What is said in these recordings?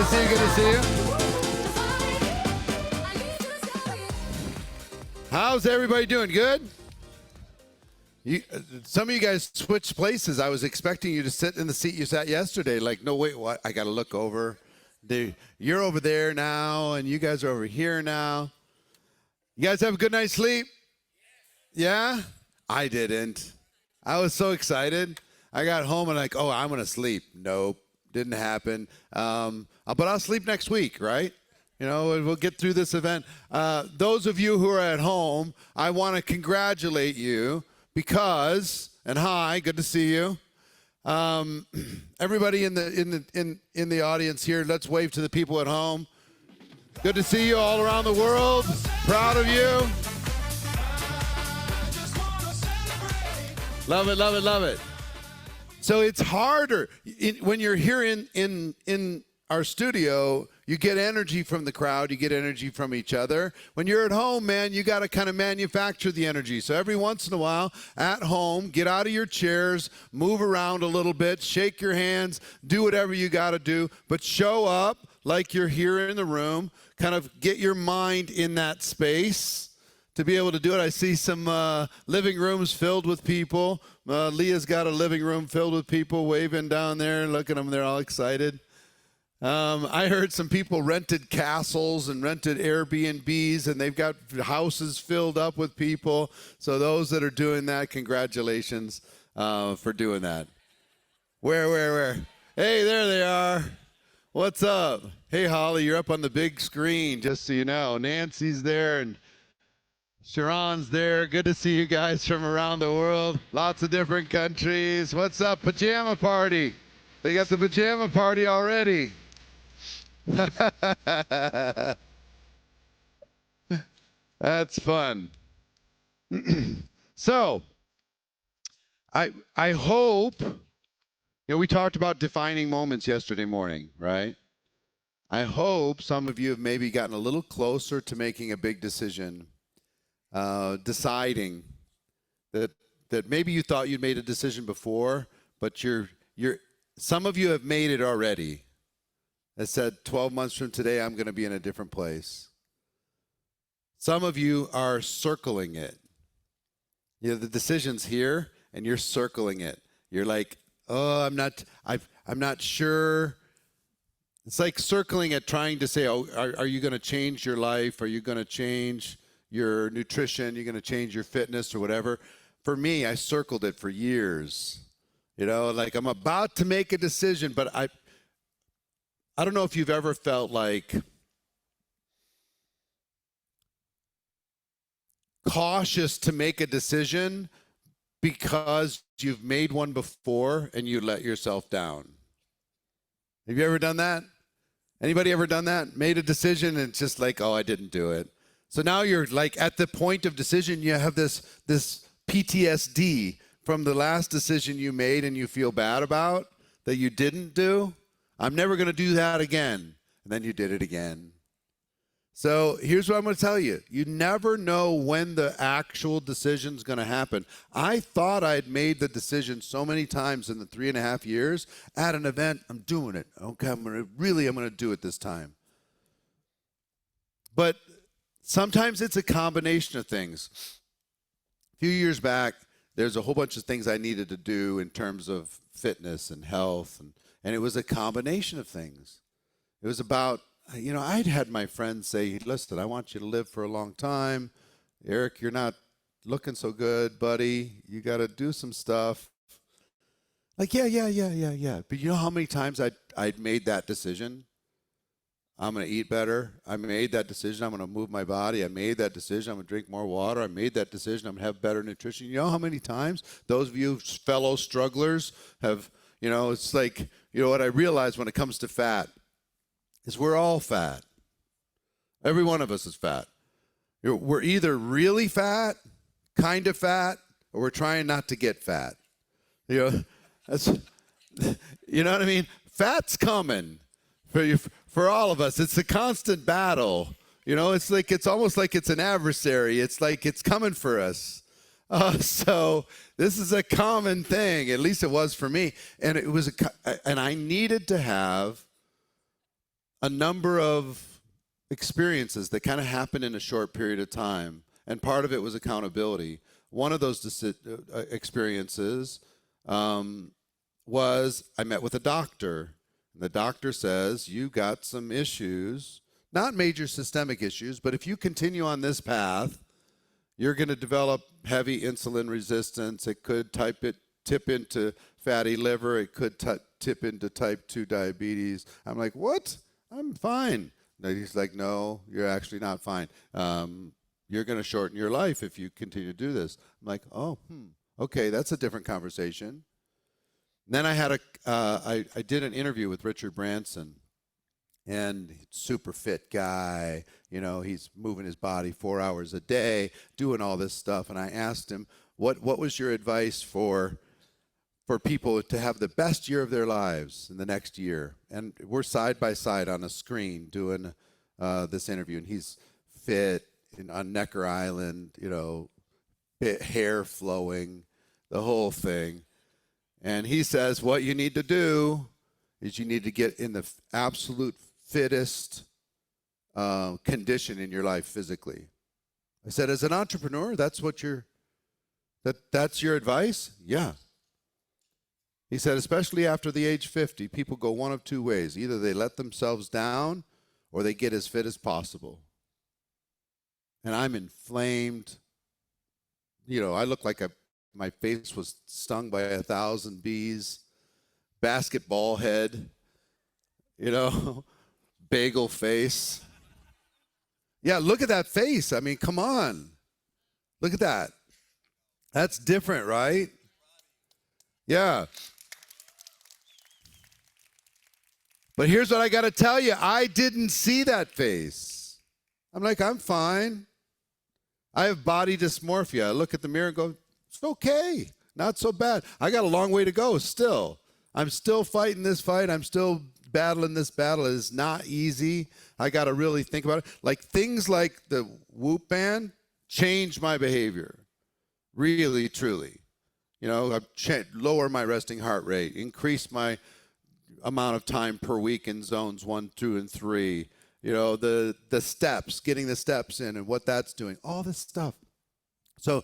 see you. Good to see you. How's everybody doing? Good? Some of you guys switched places. I was expecting you to sit in the seat you sat yesterday. Like, no, wait, what? I got to look over. You're over there now, and you guys are over here now. You guys have a good night's sleep? Yeah? I didn't. I was so excited. I got home and like, oh, I'm going to sleep. Nope, didn't happen. But I'll sleep next week, right? You know, we'll get through this event. Those of you who are at home, I want to congratulate you because, and hi, good to see you. Everybody in the audience here, let's wave to the people at home. Good to see you all around the world. Proud of you. Love it, love it, love it. So it's harder when you're here in our studio. You get energy from the crowd. You get energy from each other. When you're at home, man, you got to kind of manufacture the energy. So every once in a while, at home, get out of your chairs, move around a little bit, shake your hands, do whatever you got to do, but show up like you're here in the room. Kind of get your mind in that space to be able to do it. I see some living rooms filled with people. Leah's got a living room filled with people waving down there. Look at them. They're all excited. I heard some people rented castles and rented Airbnbs, and they've got houses filled up with people. So those that are doing that, congratulations for doing that. Where? Hey, there they are. What's up? Hey, Holly, you're up on the big screen, just so you know. Nancy's there, and Sharon's there. Good to see you guys from around the world. Lots of different countries. What's up? Pajama party. They got the pajama party already. That's fun. So, I hope, we talked about defining moments yesterday morning, right? I hope some of you have maybe gotten a little closer to making a big decision, deciding that maybe you thought you'd made a decision before, but some of you have made it already. That said, 12 months from today, I'm going to be in a different place. Some of you are circling it. The decision's here, and you're circling it. You're like, oh, I'm not sure. It's like circling it, trying to say, oh, are you going to change your life? Are you going to change your nutrition? Are you going to change your fitness or whatever? For me, I circled it for years. Like I'm about to make a decision, but I don't know if you've ever felt like cautious to make a decision because you've made one before and you let yourself down. Have you ever done that? Anybody ever done that? Made a decision and it's just like, oh, I didn't do it. So now you're like at the point of decision, you have this PTSD from the last decision you made and you feel bad about that you didn't do. I'm never going to do that again. And then you did it again. So here's what I'm going to tell you. You never know when the actual decision's going to happen. I thought I'd made the decision so many times in the 3.5 years. At an event, I'm doing it. Okay, I'm going to do it this time. But sometimes it's a combination of things. A few years back, there's a whole bunch of things I needed to do in terms of fitness and health, and it was a combination of things. It was about, I'd had my friends say, listen, I want you to live for a long time. Eric, you're not looking so good, buddy. You got to do some stuff. Like, yeah. But you know how many times I'd made that decision? I'm going to eat better. I made that decision. I'm going to move my body. I made that decision. I'm going to drink more water. I made that decision. I'm going to have better nutrition. You know how many times those of you fellow strugglers have, it's like, what I realize when it comes to fat is we're all fat. Every one of us is fat. We're either really fat, kind of fat, or we're trying not to get fat. That's, you know what I mean? Fat's coming for you. For all of us, it's a constant battle. It's almost like it's an adversary. It's like it's coming for us. So this is a common thing. At least it was for me. And and I needed to have a number of experiences that kind of happened in a short period of time, and part of it was accountability. One of those experiences was I met with a doctor, and the doctor says, you got some issues, not major systemic issues, but if you continue on this path, you're going to develop heavy insulin resistance. It could tip into fatty liver. It could tip into type 2 diabetes. I'm like, what? I'm fine. And he's like, no, you're actually not fine. You're going to shorten your life if you continue to do this. I'm like, oh, okay, that's a different conversation. And then I did an interview with Richard Branson, and super fit guy, you know, he's moving his body 4 hours a day, doing all this stuff. And I asked him, what was your advice for people to have the best year of their lives in the next year? And we're side by side on a screen doing this interview, and he's fit on Necker Island, you know, hair flowing, the whole thing. And he says, what you need to do is you need to get in the absolute fittest condition in your life physically. I said, as an entrepreneur, that's your advice? Yeah. He said, especially after the age 50, people go one of two ways. Either they let themselves down or they get as fit as possible. And I'm inflamed. You know, I look like my face was stung by 1,000 bees. Basketball head, you know, bagel face. Yeah, look at that face. I mean, come on. Look at that. That's different, right? Yeah. But here's what I got to tell you. I didn't see that face. I'm like, I'm fine. I have body dysmorphia. I look at the mirror and go, it's okay. Not so bad. I got a long way to go still. I'm still fighting this fight. I'm still battling this battle. It is not easy. I got to really think about it. Like things like the Whoop band changed my behavior. Really, truly. You know, I've lower my resting heart rate, increase my amount of time per week in zones 1, 2, and 3. You know, the steps, getting the steps in and what that's doing, all this stuff. So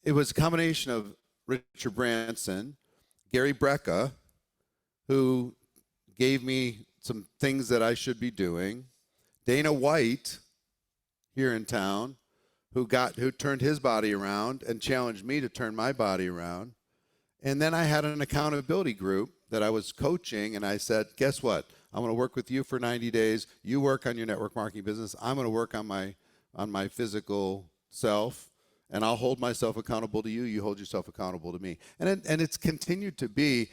it was a combination of Richard Branson, Gary Brecka, who gave me some things that I should be doing, Dana White here in town, who turned his body around and challenged me to turn my body around. And then I had an accountability group that I was coaching, and I said, guess what? I'm going to work with you for 90 days. You work on your network marketing business. I'm going to work on my physical self, and I'll hold myself accountable to you. You hold yourself accountable to me. And it's continued to be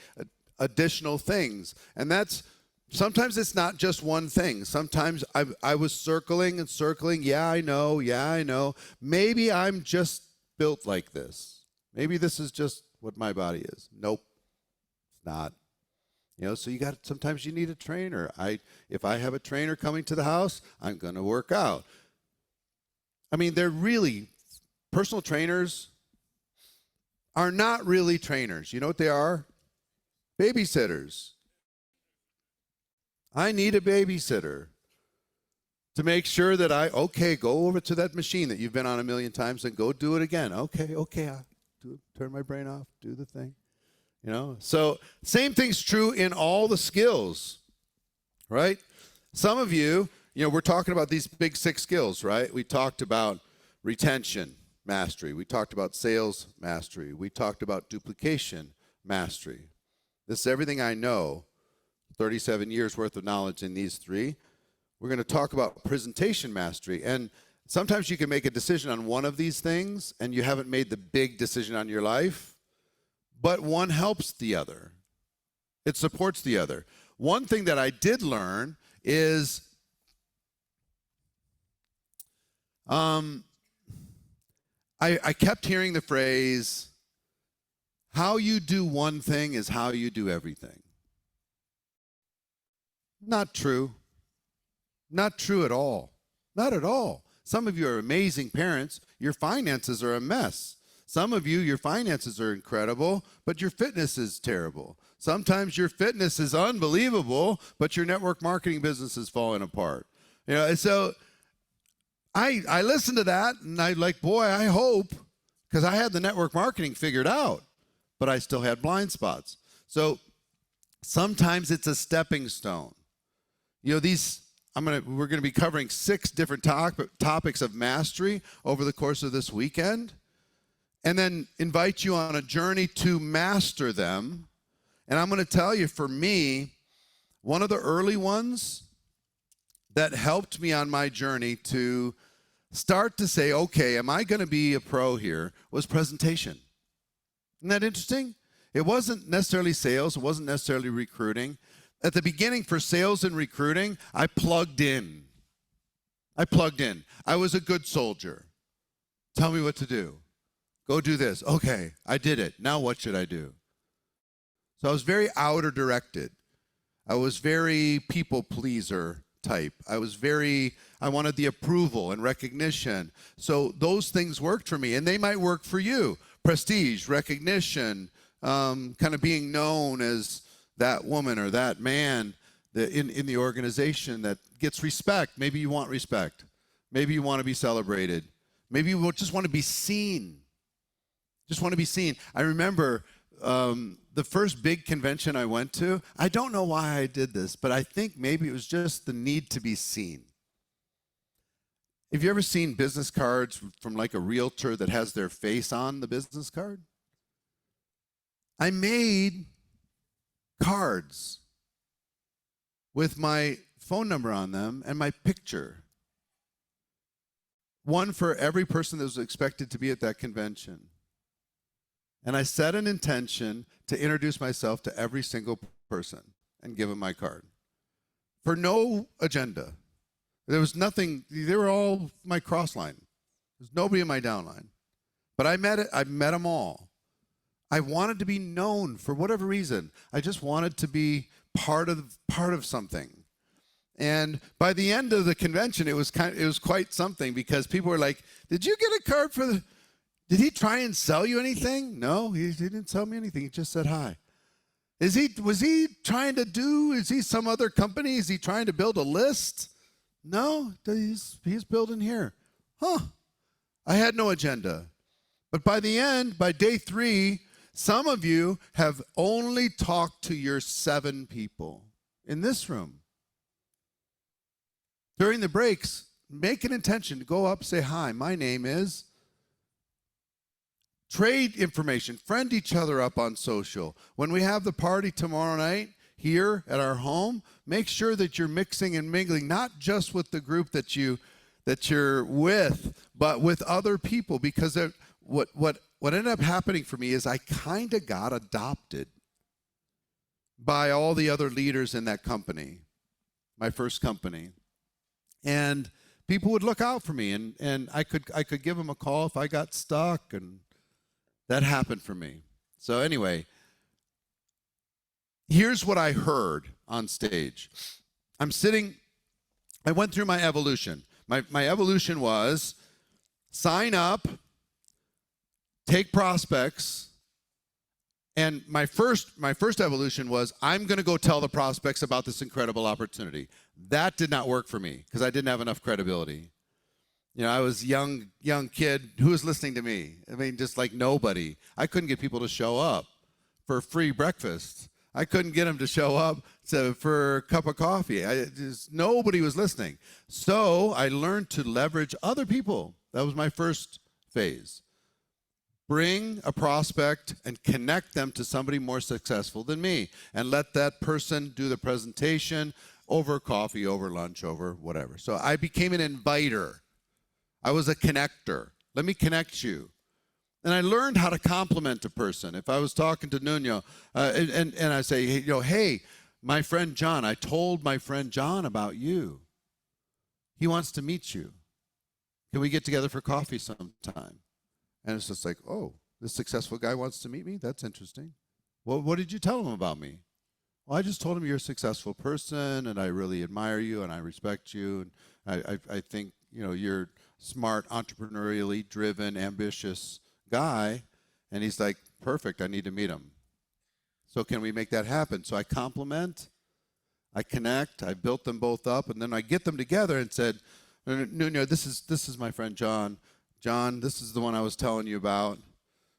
additional things. And that's, sometimes it's not just one thing. Sometimes I was circling and circling. Yeah, I know. Maybe I'm just built like this. Maybe this is just what my body is. Nope, it's not. You know, so sometimes you need a trainer. If I have a trainer coming to the house, I'm going to work out. I mean, personal trainers are not really trainers. You know what they are? Babysitters. I need a babysitter to make sure that go over to that machine that you've been on 1,000,000 times and go do it again. Okay, I'll turn my brain off, do the thing. You know, so same thing's true in all the skills, right? Some of you, we're talking about these big 6 skills, right? We talked about retention mastery. We talked about sales mastery. We talked about duplication mastery. This is everything I know, 37 years worth of knowledge in these 3. We're going to talk about presentation mastery. And sometimes you can make a decision on one of these things and you haven't made the big decision on your life. But one helps the other. It supports the other. One thing that I did learn is I kept hearing the phrase, how you do one thing is how you do everything. Not true. Not true at all. Not at all. Some of you are amazing parents. Your finances are a mess. Some of you, your finances are incredible, but your fitness is terrible. Sometimes your fitness is unbelievable, but your network marketing business is falling apart. And so I listened to that, and I like, boy, I hope, because I had the network marketing figured out, but I still had blind spots. So sometimes it's a stepping stone. We're going to be covering 6 different topics of mastery over the course of this weekend, and then invite you on a journey to master them. And I'm going to tell you, for me, one of the early ones that helped me on my journey to start to say, okay, am I going to be a pro here, was presentation. Isn't that interesting? It wasn't necessarily sales. It wasn't necessarily recruiting. At the beginning, for sales and recruiting, I plugged in. I was a good soldier. Tell me what to do. Go do this. Okay, I did it. Now what should I do? So I was very outer directed. I was very people pleaser type. I wanted the approval and recognition. So those things worked for me, and they might work for you. Prestige, recognition, kind of being known as that woman or that man in the organization that gets respect. Maybe you want respect. Maybe you want to be celebrated. Maybe you just want to be seen. Just want to be seen. I remember the first big convention I went to, I don't know why I did this, but I think maybe it was just the need to be seen. Have you ever seen business cards from like a realtor that has their face on the business card? I made cards with my phone number on them and my picture. One for every person that was expected to be at that convention. And I set an intention to introduce myself to every single person and give them my card. For no agenda. There was nothing, they were all my cross line. There's nobody in my downline. But I met them all. I wanted to be known for whatever reason. I just wanted to be part of something. And by the end of the convention, it was quite something, because people were like, "Did you get a card for the? Did he try and sell you anything?" No, he didn't sell me anything. He just said hi. Was he trying to do? Is he some other company? Is he trying to build a list? No, he's building here. Huh? I had no agenda. But by the end, by day 3, some of you have only talked to your 7 people in this room. During the breaks, make an intention to go up, say hi. My name is. Trade information, friend each other up on social. When we have the party tomorrow night here at our home, make sure that you're mixing and mingling, not just with the group that you're with, but with other people. Because what ended up happening for me is I kind of got adopted by all the other leaders in that company, my first company. And people would look out for me, and I could give them a call if I got stuck, and that happened for me. So anyway, here's what I heard on stage. I went through my evolution. My evolution was sign up, take prospects, and my first evolution was I'm going to go tell the prospects about this incredible opportunity. That did not work for me because I didn't have enough credibility. I was a young kid. Who was listening to me? I mean, just like nobody. I couldn't get people to show up for free breakfast. I couldn't get them to show up for a cup of coffee. Nobody was listening. So I learned to leverage other people. That was my first phase. Bring a prospect and connect them to somebody more successful than me, and let that person do the presentation over coffee, over lunch, over whatever. So I became an inviter. I was a connector. Let me connect you. And I learned how to compliment a person. If I was talking to Nuno, and I say, hey, my friend John, I told my friend John about you. He wants to meet you. Can we get together for coffee sometime? And it's just like, oh, this successful guy wants to meet me? That's interesting. Well, what did you tell him about me? Well, I just told him you're a successful person, and I really admire you, and I respect you, and I think you're smart, entrepreneurially driven, ambitious guy. And he's like, perfect, I need to meet him. So can we make that happen? So I compliment, I connect, I built them both up, and then I get them together and said, Nuno, this is my friend John. John, this is the one I was telling you about.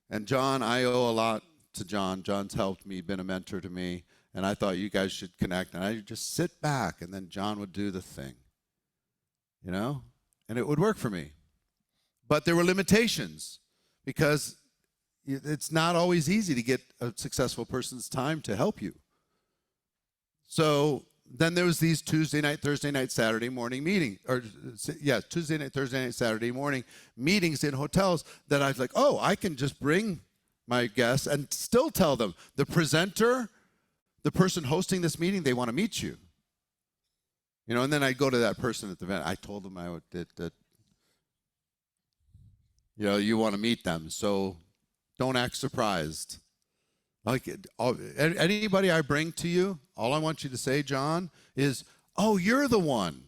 And John, I owe a lot to John. John's helped me, been a mentor to me, and I thought you guys should connect. And I just sit back, and then John would do the thing, you know? And it would work for me. But there were limitations because it's not always easy to get a successful person's time to help you. So then there was these Tuesday night, Thursday night, Saturday morning meetings, Tuesday night, Thursday night, Saturday morning meetings in hotels that I was like, oh, I can just bring my guests and still tell them, the presenter, the person hosting this meeting, they want to meet you. You know, and then I go to that person at the event. I told them that you know, you want to meet them, so don't act surprised. Like anybody I bring to you, all I want you to say, John, is, oh, you're the one.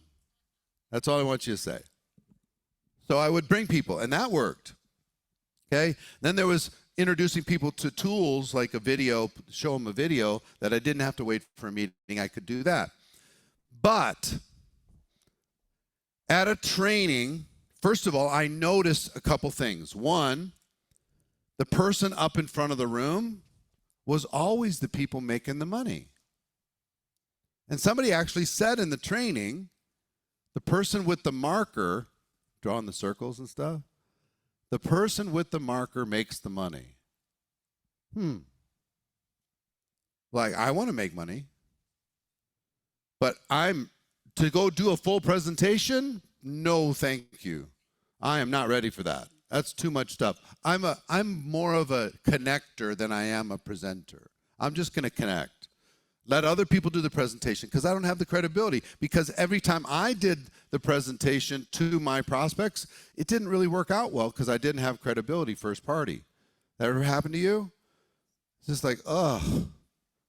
That's all I want you to say. So I would bring people, and that worked. Okay? Then there was introducing people to tools like a video, show them a video that I didn't have to wait for a meeting. I could do that. But at a training, first of all, I noticed a couple things. One, the person up in front of the room was always the people making the money. And somebody actually said in the training, the person with the marker, drawing the circles and stuff, the person with the marker makes the money. Like, I want to make money, but to go do a full presentation, no thank you. I am not ready for that. That's too much stuff. I'm more of a connector than I am a presenter. I'm just going to connect. Let other people do the presentation because I don't have the credibility. Because every time I did the presentation to my prospects, it didn't really work out well because I didn't have credibility first party. That ever happened to you? It's just like, ugh.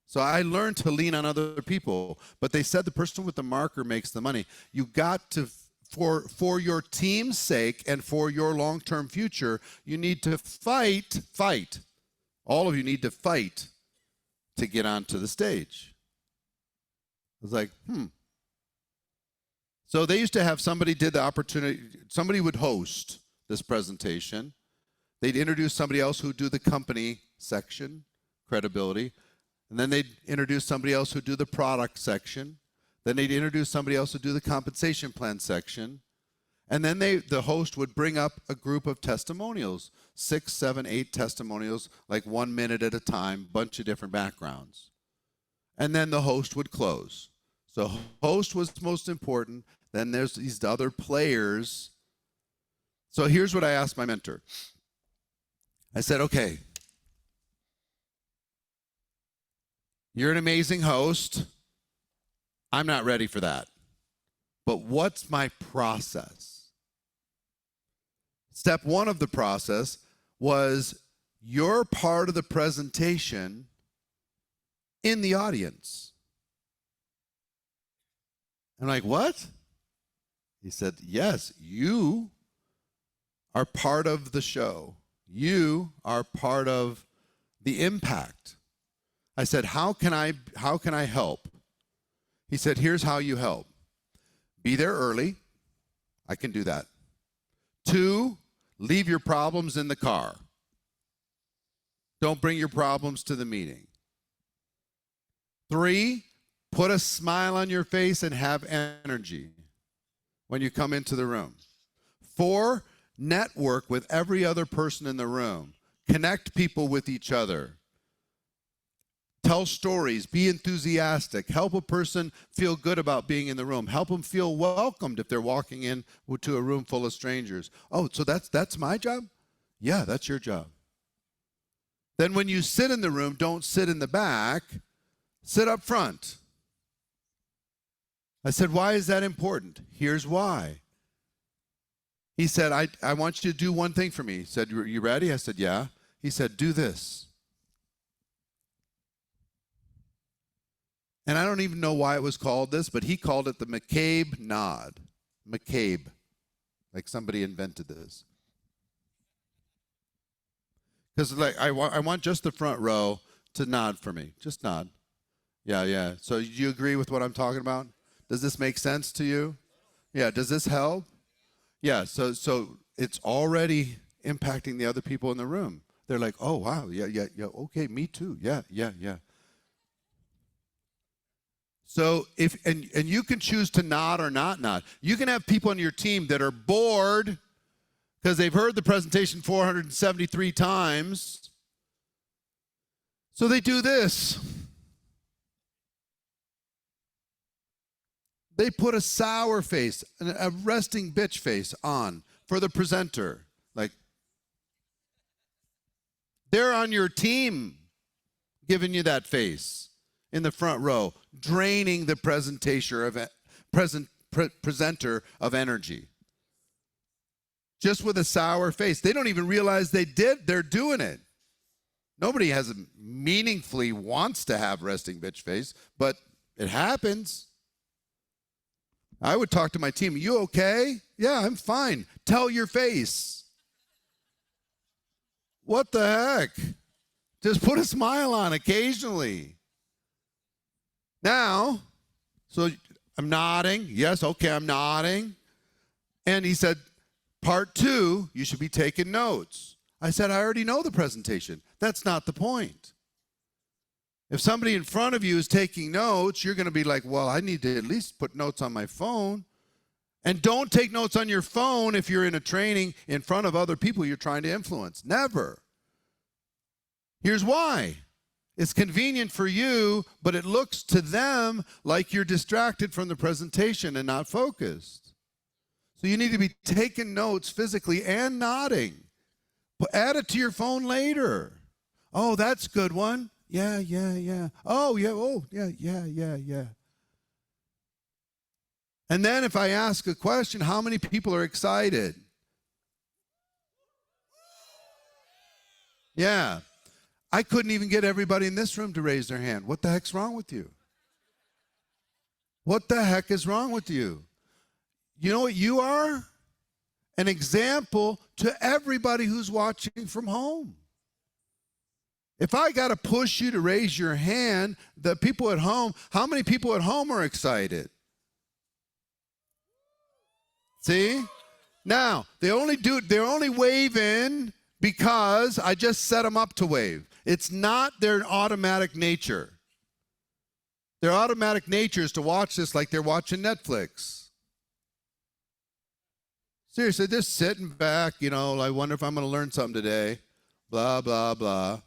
So I learned to lean on other people. But they said the person with the marker makes the money. You got to, for your team's sake and for your long-term future, you need to fight. All of you need to fight to get onto the stage. I was like, So they used to have somebody did the opportunity, somebody would host this presentation. They'd introduce somebody else who'd do the company section, credibility. And then they'd introduce somebody else who'd do the product section. Then they'd introduce somebody else who'd do the compensation plan section. And then the host would bring up a group of testimonials, 6, 7, 8 testimonials, like 1 minute at a time, bunch of different backgrounds. And then the host would close. So host was most important. Then there's these other players. So here's what I asked my mentor. I said, okay, you're an amazing host. I'm not ready for that. But what's my process? Step 1 of the process was your part of the presentation in the audience. I'm like, what? He said, yes, you are part of the show. You are part of the impact. I said, how can I help? He said, here's how you help. Be there early. I can do that. 2, leave your problems in the car. Don't bring your problems to the meeting. 3, put a smile on your face and have energy when you come into the room. 4, network with every other person in the room. Connect people with each other. Tell stories, be enthusiastic, help a person feel good about being in the room, help them feel welcomed if they're walking in to a room full of strangers. Oh, so that's my job? Yeah, that's your job. Then when you sit in the room, don't sit in the back, sit up front. I said, why is that important? Here's why. He said, I want you to do one thing for me. He said, you ready? I said, yeah. He said, do this. And I don't even know why it was called this, but he called it the McCabe nod. McCabe. Like somebody invented this. Because like I want just the front row to nod for me. Just nod. Yeah, yeah. So do you agree with what I'm talking about? Does this make sense to you? Yeah, does this help? Yeah, so it's already impacting the other people in the room. They're like, oh, wow, yeah, okay, me too. Yeah. So and you can choose to nod or not nod. You can have people on your team that are bored because they've heard the presentation 473 times. So they do this. They put a sour face, a resting bitch face on for the presenter. Like, they're on your team giving you that face in the front row, draining the presenter of energy. Just with a sour face. They don't even realize they're doing it. Nobody meaningfully wants to have resting bitch face, but it happens. I would talk to my team, you okay? Yeah, I'm fine. Tell your face. What the heck? Just put a smile on occasionally. Now, so I'm nodding. Yes, okay, I'm nodding. And he said, part 2, you should be taking notes. I said, I already know the presentation. That's not the point. If somebody in front of you is taking notes, you're going to be like, well, I need to at least put notes on my phone. And don't take notes on your phone if you're in a training in front of other people you're trying to influence. Never. Here's why. It's convenient for you, but it looks to them like you're distracted from the presentation and not focused. So you need to be taking notes physically and nodding. But add it to your phone later. Oh, that's a good one. Yeah. Oh, yeah. And then if I ask a question, how many people are excited? Yeah. I couldn't even get everybody in this room to raise their hand. What the heck's wrong with you? What the heck is wrong with you? You know what you are? An example to everybody who's watching from home. If I got to push you to raise your hand, the people at home, how many people at home are excited? See? Now, they're only waving because I just set them up to wave. It's not their automatic nature. Their automatic nature is to watch this like they're watching Netflix. Seriously, just sitting back, I wonder if I'm going to learn something today. Blah, blah, blah.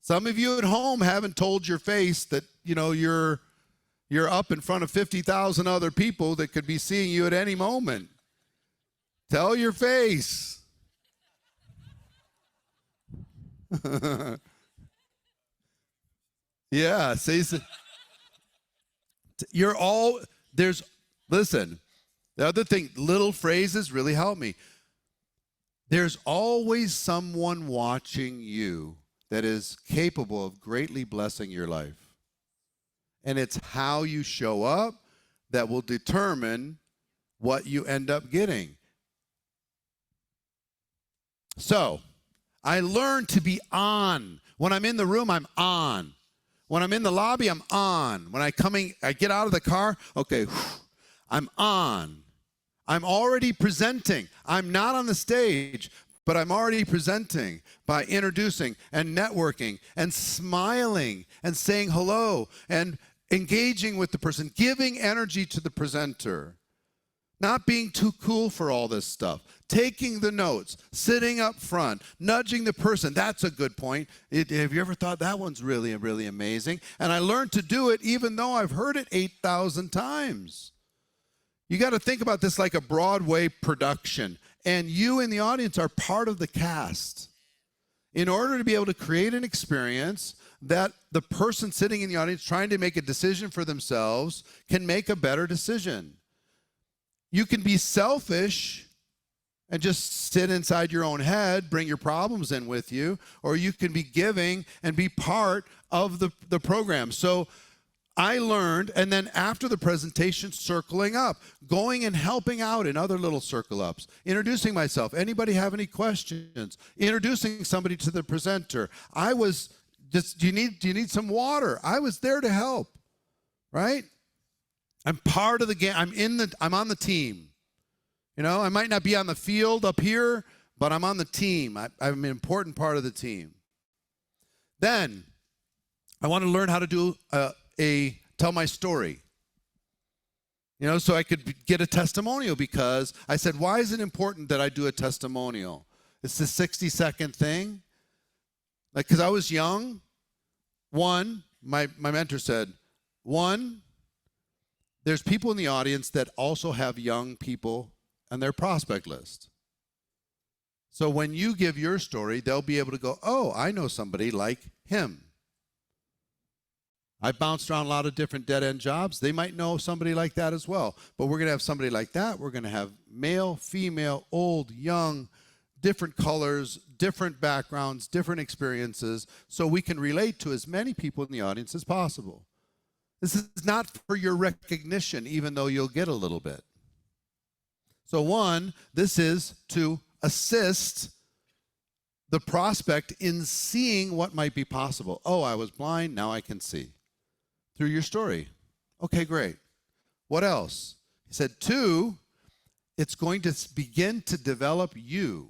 Some of you at home haven't told your face that, you're up in front of 50,000 other people that could be seeing you at any moment. Tell your face. Yeah, listen, the other thing, little phrases really help me. There's always someone watching you that is capable of greatly blessing your life. And it's how you show up that will determine what you end up getting. So, I learned to be on. When I'm in the room, I'm on. When I'm in the lobby, I'm on. When I get out of the car, okay, I'm on. I'm already presenting. I'm not on the stage, but I'm already presenting by introducing and networking and smiling and saying hello and engaging with the person, giving energy to the presenter. Not being too cool for all this stuff. Taking the notes, sitting up front, nudging the person. That's a good point. Have you ever thought that one's really, really amazing? And I learned to do it even though I've heard it 8,000 times. You got to think about this like a Broadway production. And you in the audience are part of the cast. In order to be able to create an experience that the person sitting in the audience trying to make a decision for themselves can make a better decision. You can be selfish and just sit inside your own head, bring your problems in with you, or you can be giving and be part of the program. So I learned, and then after the presentation, circling up, going and helping out in other little circle ups, introducing myself. Anybody have any questions? Introducing somebody to the presenter. I was Just do you need some water? I was there to help, right? I'm part of the game. I'm on the team. You know, I might not be on the field up here, but I'm on the team. I'm an important part of the team. Then I want to learn how to do tell my story. You know, so I could get a testimonial, because I said, why is it important that I do a testimonial? It's the 60-second thing. Like, because I was young. My mentor said, there's people in the audience that also have young people on their prospect list. So when you give your story, they'll be able to go, oh, I know somebody like him. I bounced around a lot of different dead-end jobs. They might know somebody like that as well. But we're going to have somebody like that. We're going to have male, female, old, young, different colors, different backgrounds, different experiences, so we can relate to as many people in the audience as possible. This is not for your recognition, even though you'll get a little bit. So this is to assist the prospect in seeing what might be possible. Oh, I was blind, now I can see. Through your story. Okay, great. What else? He said, 2, it's going to begin to develop you.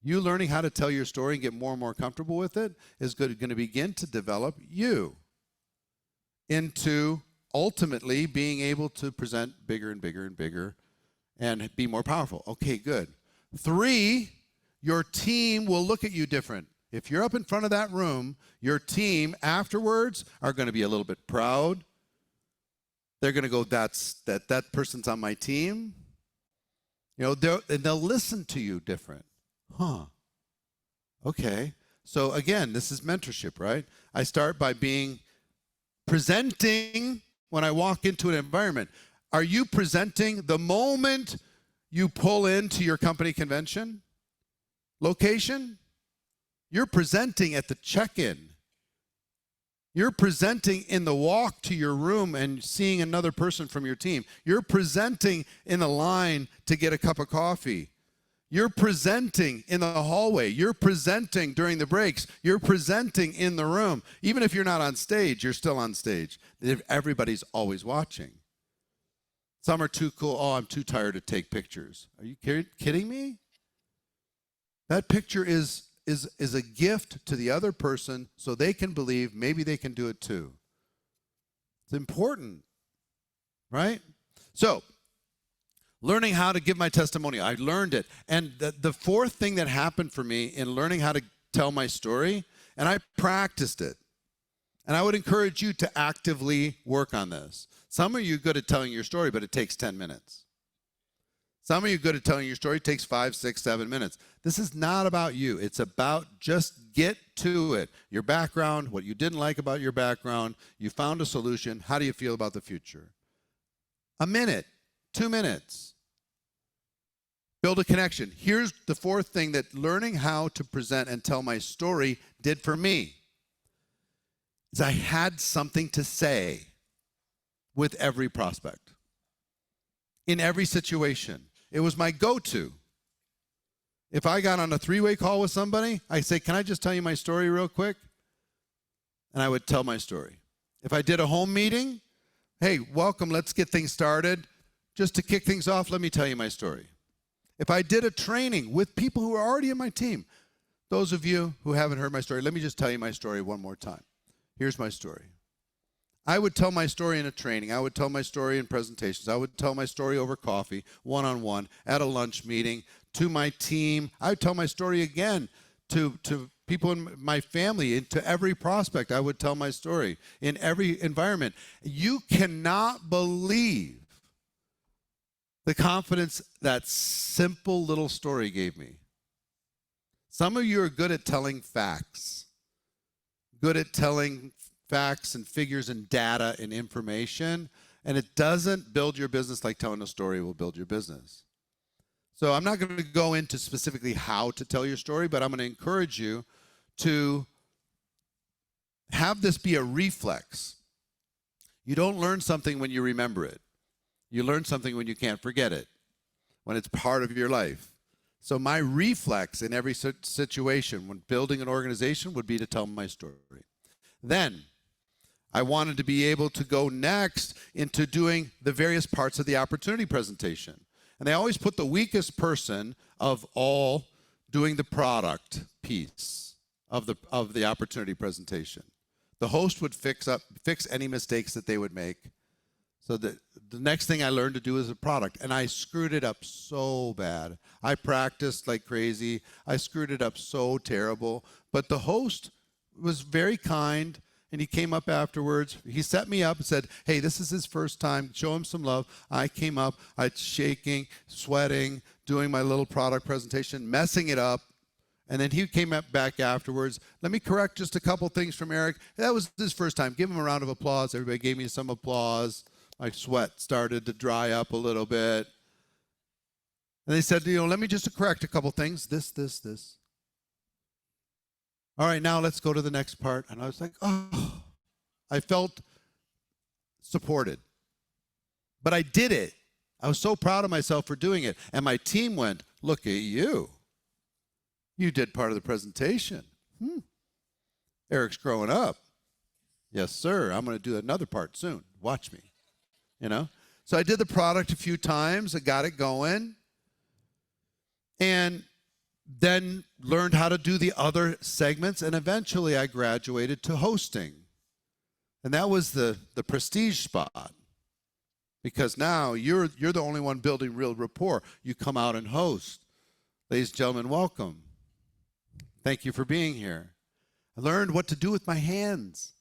You learning how to tell your story and get more and more comfortable with it is going to begin to develop you into ultimately being able to present bigger and bigger and bigger and be more powerful. Okay, good. 3, your team will look at you different. If you're up in front of that room, your team afterwards are going to be a little bit proud. They're going to go, that person's on my team. You know, and they'll listen to you different. Huh. Okay. So again, this is mentorship, right? I start by presenting when I walk into an environment. Are you presenting the moment you pull into your company convention location? You're presenting at the check-in. You're presenting in the walk to your room and seeing another person from your team. You're presenting in the line to get a cup of coffee. You're presenting in the hallway. You're presenting during the breaks. You're presenting in the room. Even if you're not on stage, you're still on stage. Everybody's always watching. Some are too cool. Oh, I'm too tired to take pictures. Are you kidding me? That picture is a gift to the other person so they can believe maybe they can do it too. It's important, right? So, learning how to give my testimony. I learned it. And the 4th thing that happened for me in learning how to tell my story, and I practiced it. And I would encourage you to actively work on this. Some of you are good at telling your story, but it takes 10 minutes. Some of you are good at telling your story. It takes 5, 6, 7 minutes. This is not about you. It's about just get to it. Your background, what you didn't like about your background. You found a solution. How do you feel about the future? A minute, 2 minutes. Build a connection. Here's the 4th thing that learning how to present and tell my story did for me. Is I had something to say with every prospect. In every situation. It was my go-to. If I got on a 3-way call with somebody, I say, can I just tell you my story real quick? And I would tell my story. If I did a home meeting, hey, welcome, let's get things started. Just to kick things off, let me tell you my story. If I did a training with people who are already in my team, those of you who haven't heard my story, let me just tell you my story one more time. Here's my story. I would tell my story in a training. I would tell my story in presentations. I would tell my story over coffee, one-on-one, at a lunch meeting, to my team. I would tell my story again to people in my family, to every prospect. I would tell my story in every environment. You cannot believe the confidence that simple little story gave me. Some of you are good at telling facts, good at telling facts and figures and data and information, and it doesn't build your business like telling a story will build your business. So I'm not going to go into specifically how to tell your story, but I'm going to encourage you to have this be a reflex. You don't learn something when you remember it. You learn something when you can't forget it, when it's part of your life. So my reflex in every situation when building an organization would be to tell my story. Then I wanted to be able to go next into doing the various parts of the opportunity presentation. And they always put the weakest person of all doing the product piece of the opportunity presentation. The host would fix any mistakes that they would make. So the next thing I learned to do is a product, and I screwed it up so bad. I practiced like crazy. I screwed it up so terrible. But the host was very kind, and he came up afterwards. He set me up and said, hey, this is his first time. Show him some love. I came up. I was shaking, sweating, doing my little product presentation, messing it up. And then he came up back afterwards. Let me correct just a couple things from Eric. That was his first time. Give him a round of applause. Everybody gave me some applause. My sweat started to dry up a little bit. And they said, let me just correct a couple things. This. All right, now let's go to the next part. And I was like, oh, I felt supported. But I did it. I was so proud of myself for doing it. And my team went, look at you. You did part of the presentation. Eric's growing up. Yes, sir. I'm going to do another part soon. Watch me. So I did the product a few times. I got it going. And then learned how to do the other segments. And eventually I graduated to hosting. And that was the prestige spot. Because now you're the only one building real rapport. You come out and host. Ladies and gentlemen, welcome. Thank you for being here. I learned what to do with my hands.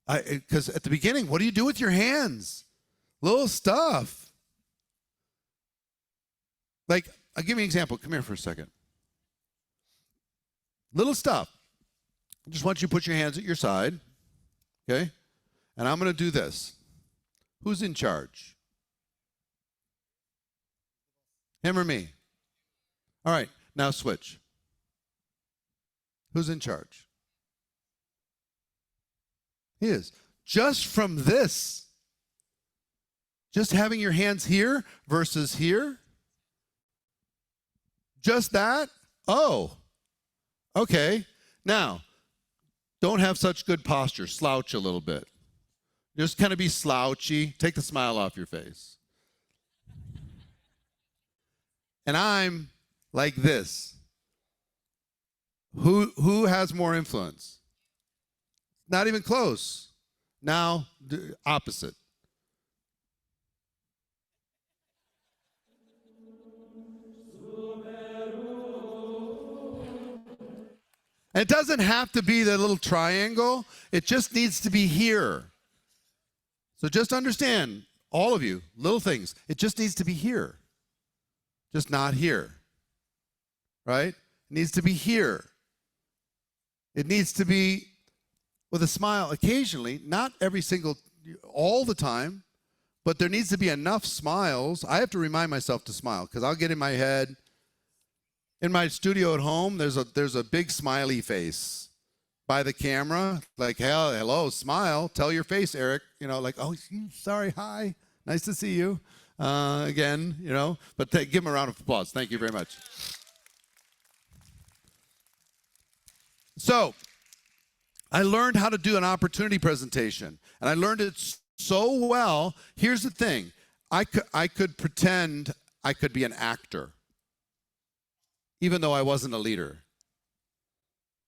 Because at the beginning, what do you do with your hands? Little stuff. Like, I'll give you an example. Come here for a second. Little stuff. I just want you to put your hands at your side, okay? And I'm going to do this. Who's in charge? Him or me? All right, now switch. Who's in charge? He is. Just from this, just having your hands here versus here, just that, oh, okay. Now, don't have such good posture. Slouch a little bit. Just kind of be slouchy. Take the smile off your face. And I'm like this. Who has more influence? Not even close. Now, opposite. And it doesn't have to be the little triangle. It just needs to be here. So just understand, all of you, little things. It just needs to be here. Just not here. Right? It needs to be here. It needs to be with a smile occasionally, not all the time, but there needs to be enough smiles. I have to remind myself to smile because I'll get in my head. In my studio at home, there's a big smiley face by the camera, like, hello, smile, tell your face, Eric, like, oh, sorry, hi, nice to see you again, but give him a round of applause. Thank you very much. So I learned how to do an opportunity presentation, and I learned it so well. Here's the thing. I could pretend I could be an actor, even though I wasn't a leader.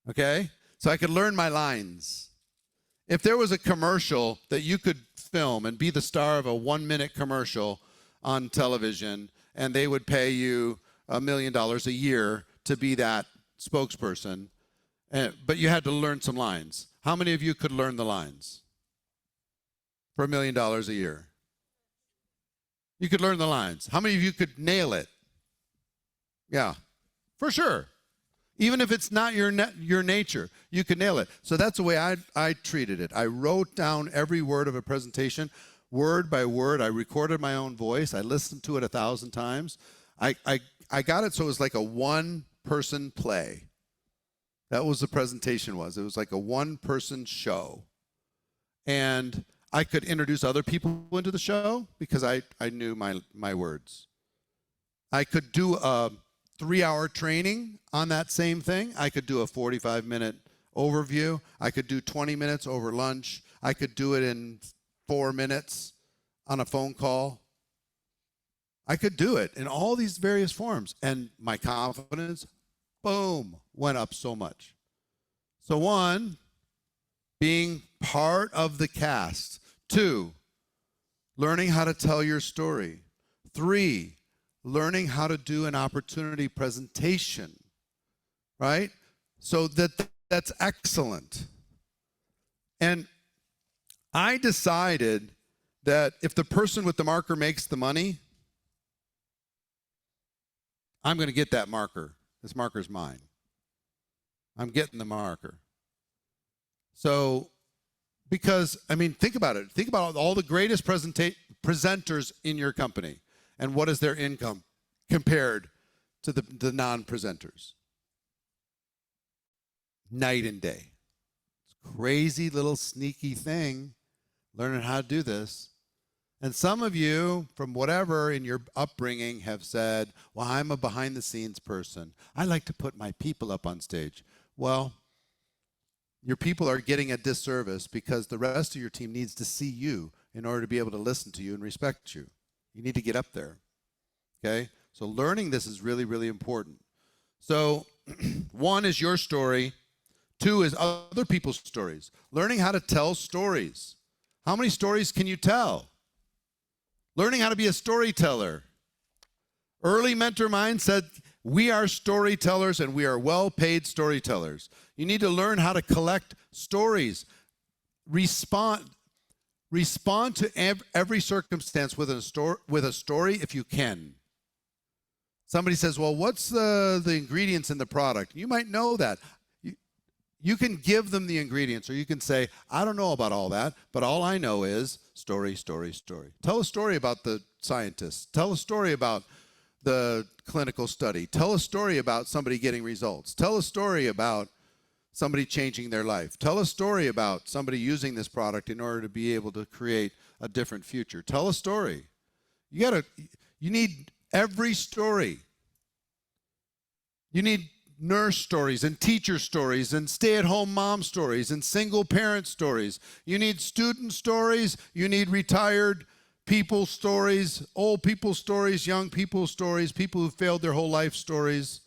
Okay? So I could learn my lines. If there was a commercial that you could film and be the star of a 1-minute commercial on television, and they would pay you $1 million a year to be that spokesperson, but you had to learn some lines. How many of you could learn the lines for $1 million a year? You could learn the lines. How many of you could nail it? Yeah, for sure. Even if it's not your nature, you can nail it. So that's the way I treated it. I wrote down every word of a presentation, word by word. I recorded my own voice. I listened to it 1,000 times. I got it so it was like a one-person play. That was the presentation was. It was like a one-person show. And I could introduce other people into the show because I knew my words. I could do a 3-hour training on that same thing. I could do a 45-minute overview. I could do 20 minutes over lunch. I could do it in 4 minutes on a phone call. I could do it in all these various forms. And my confidence, boom, went up so much. So 1, being part of the cast. 2, learning how to tell your story. 3, learning how to do an opportunity presentation, right? So that's excellent. And I decided that if the person with the marker makes the money, I'm going to get that marker. This marker's mine. I'm getting the marker. So, because, I mean, think about it. Think about all the greatest presenters in your company and what is their income compared to the non-presenters. Night and day. It's a crazy little sneaky thing, learning how to do this. And some of you, from whatever in your upbringing, have said, well, I'm a behind-the-scenes person. I like to put my people up on stage. Well, your people are getting a disservice because the rest of your team needs to see you in order to be able to listen to you and respect you. You need to get up there, okay? So learning this is really, really important. So 1 is your story. 2 is other people's stories. Learning how to tell stories. How many stories can you tell? Learning how to be a storyteller. Early mentor mine said, we are storytellers and we are well-paid storytellers. You need to learn how to collect stories. Respond to every circumstance with a story if you can. Somebody says, well, what's the ingredients in the product? You might know that. You can give them the ingredients, or you can say, I don't know about all that, but all I know is story, story, story. Tell a story about the scientists. Tell a story about the clinical study. Tell a story about somebody getting results. Tell a story about somebody changing their life. Tell a story about somebody using this product in order to be able to create a different future. Tell a story. You need every story. You need nurse stories and teacher stories and stay-at-home mom stories and single parent stories. You need student stories. You need retired people stories, old people stories, young people stories, people who failed their whole life stories,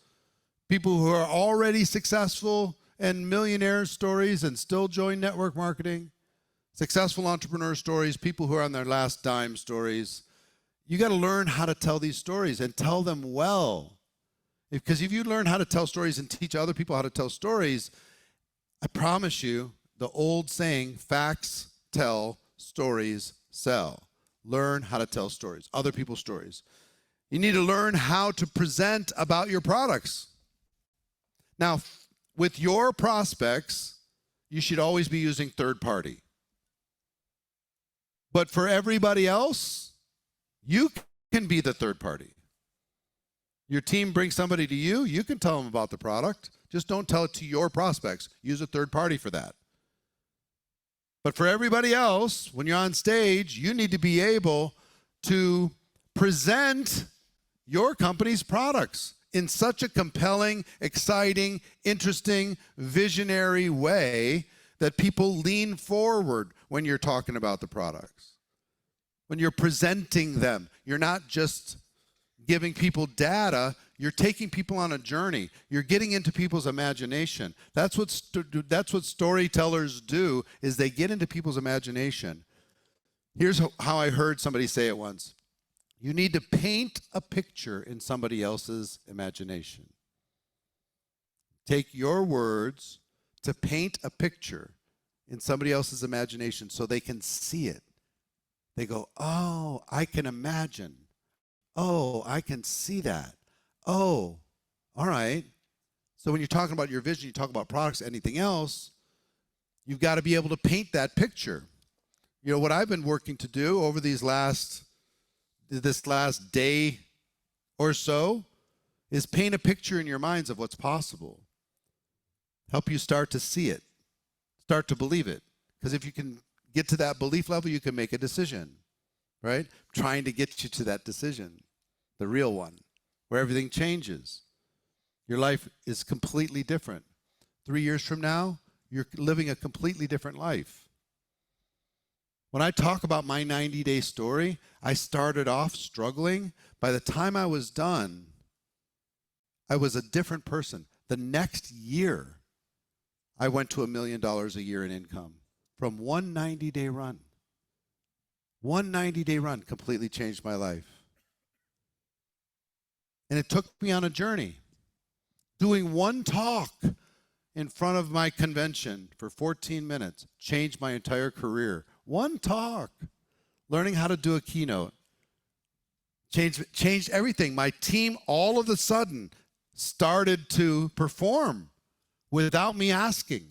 people who are already successful and millionaire stories and still join network marketing, successful entrepreneur stories, people who are on their last dime stories. You got to learn how to tell these stories and tell them well. Because if you learn how to tell stories and teach other people how to tell stories, I promise you, the old saying, facts tell, stories sell. Learn how to tell stories, other people's stories. You need to learn how to present about your products. Now, with your prospects, you should always be using third party. But for everybody else, you can be the third party. Your team brings somebody to you, you can tell them about the product. Just don't tell it to your prospects. Use a third party for that. But for everybody else, when you're on stage, you need to be able to present your company's products in such a compelling, exciting, interesting, visionary way that people lean forward when you're talking about the products. When you're presenting them, you're not just giving people data, you're taking people on a journey. You're getting into people's imagination. That's what storytellers do, is they get into people's imagination. Here's how I heard somebody say it once. You need to paint a picture in somebody else's imagination. Take your words to paint a picture in somebody else's imagination so they can see it. They go, oh, I can imagine. Oh, I can see that. Oh, all right. So when you're talking about your vision, you talk about products, anything else, you've got to be able to paint that picture. You know, what I've been working to do over this last day or so is paint a picture in your minds of what's possible. Help you start to see it, start to believe it. Because if you can get to that belief level, you can make a decision, right? Trying to get you to that decision, the real one. where everything changes. Your life is completely different. 3 years from now, you're living a completely different life. When I talk about my 90-day story, I started off struggling. By the time I was done, I was a different person. The next year, I went to $1 million a year in income from one 90-day run. One 90-day run completely changed my life. And it took me on a journey. Doing one talk in front of my convention for 14 minutes changed my entire career. One talk. Learning how to do a keynote changed everything. My team all of a sudden started to perform without me asking.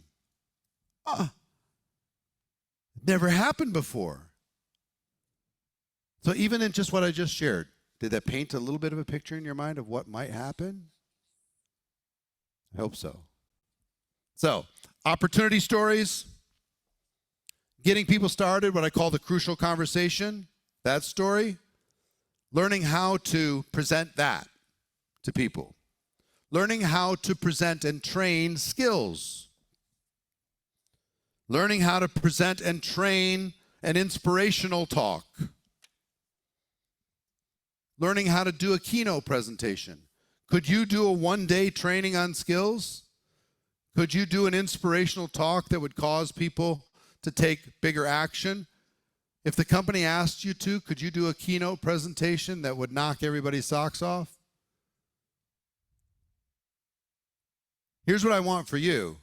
Never happened before. So even in just what I just shared, did that paint a little bit of a picture in your mind of what might happen? I hope so. So, opportunity stories, getting people started, what I call the crucial conversation, that story, learning how to present that to people, learning how to present and train skills, learning how to present and train an inspirational talk, learning how to do a keynote presentation. Could you do a one-day training on skills? Could you do an inspirational talk that would cause people to take bigger action? If the company asked you to, could you do a keynote presentation that would knock everybody's socks off? Here's what I want for you.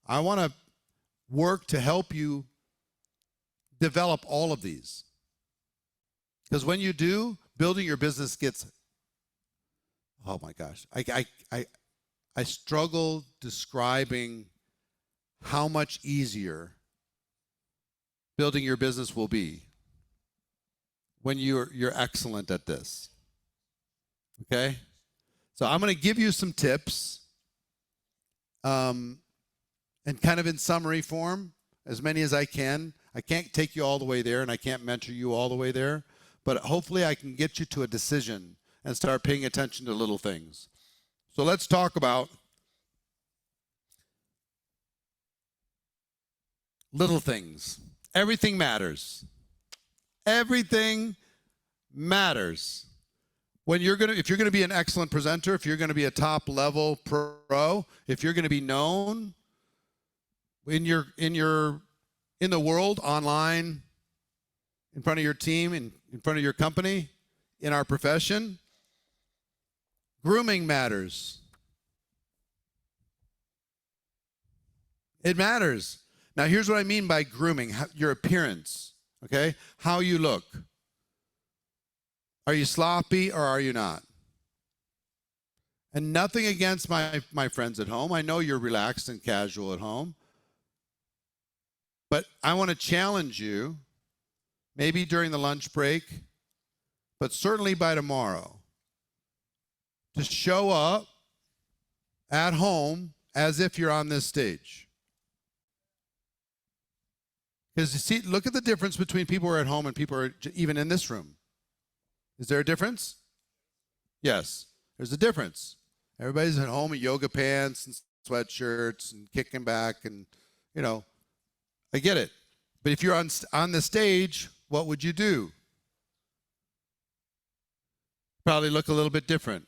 I want to work to help you develop all of these. Because when you do, building your business gets, oh my gosh, I struggle describing how much easier building your business will be when you're excellent at this. Okay? So I'm going to give you some tips, and kind of in summary form, as many as I can. I can't take you all the way there, and I can't mentor you all the way there, but hopefully I can get you to a decision and start paying attention to little things. So let's talk about little things. Everything matters. Everything matters. If you're going to be an excellent presenter, if you're going to be a top level pro, if you're going to be known in the world, online, in front of your team, in front of your company, in our profession, grooming matters. It matters. Now, here's what I mean by grooming, your appearance, okay? How you look. Are you sloppy or are you not? And nothing against my friends at home. I know you're relaxed and casual at home. But I want to challenge you, maybe during the lunch break, but certainly by tomorrow, to show up at home as if you're on this stage. Because you see, look at the difference between people who are at home and people who are even in this room. Is there a difference? Yes, there's a difference. Everybody's at home in yoga pants and sweatshirts and kicking back and, I get it. But if you're on the stage, what would you do? Probably look a little bit different.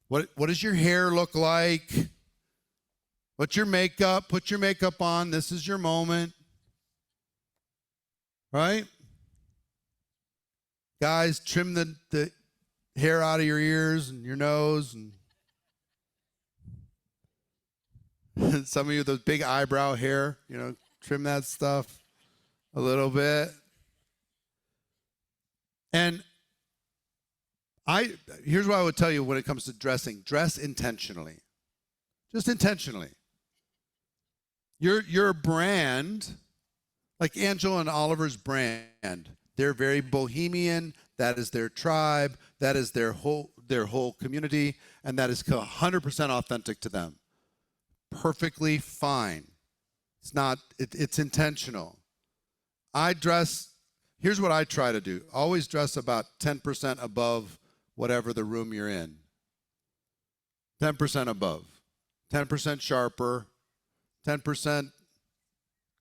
What does your hair look like? What's your makeup? Put your makeup on. This is your moment. Right? Guys, trim the hair out of your ears and your nose. And some of you, those big eyebrow hair, trim that stuff a little bit. And here's what I would tell you when it comes to dressing. Dress intentionally. Just intentionally. Your brand, like Angela and Oliver's brand, they're very bohemian. That is their tribe. That is their whole community. And that is 100% authentic to them. Perfectly fine. It's intentional. Here's what I try to do. Always dress about 10% above whatever the room you're in. 10% above, 10% sharper, 10%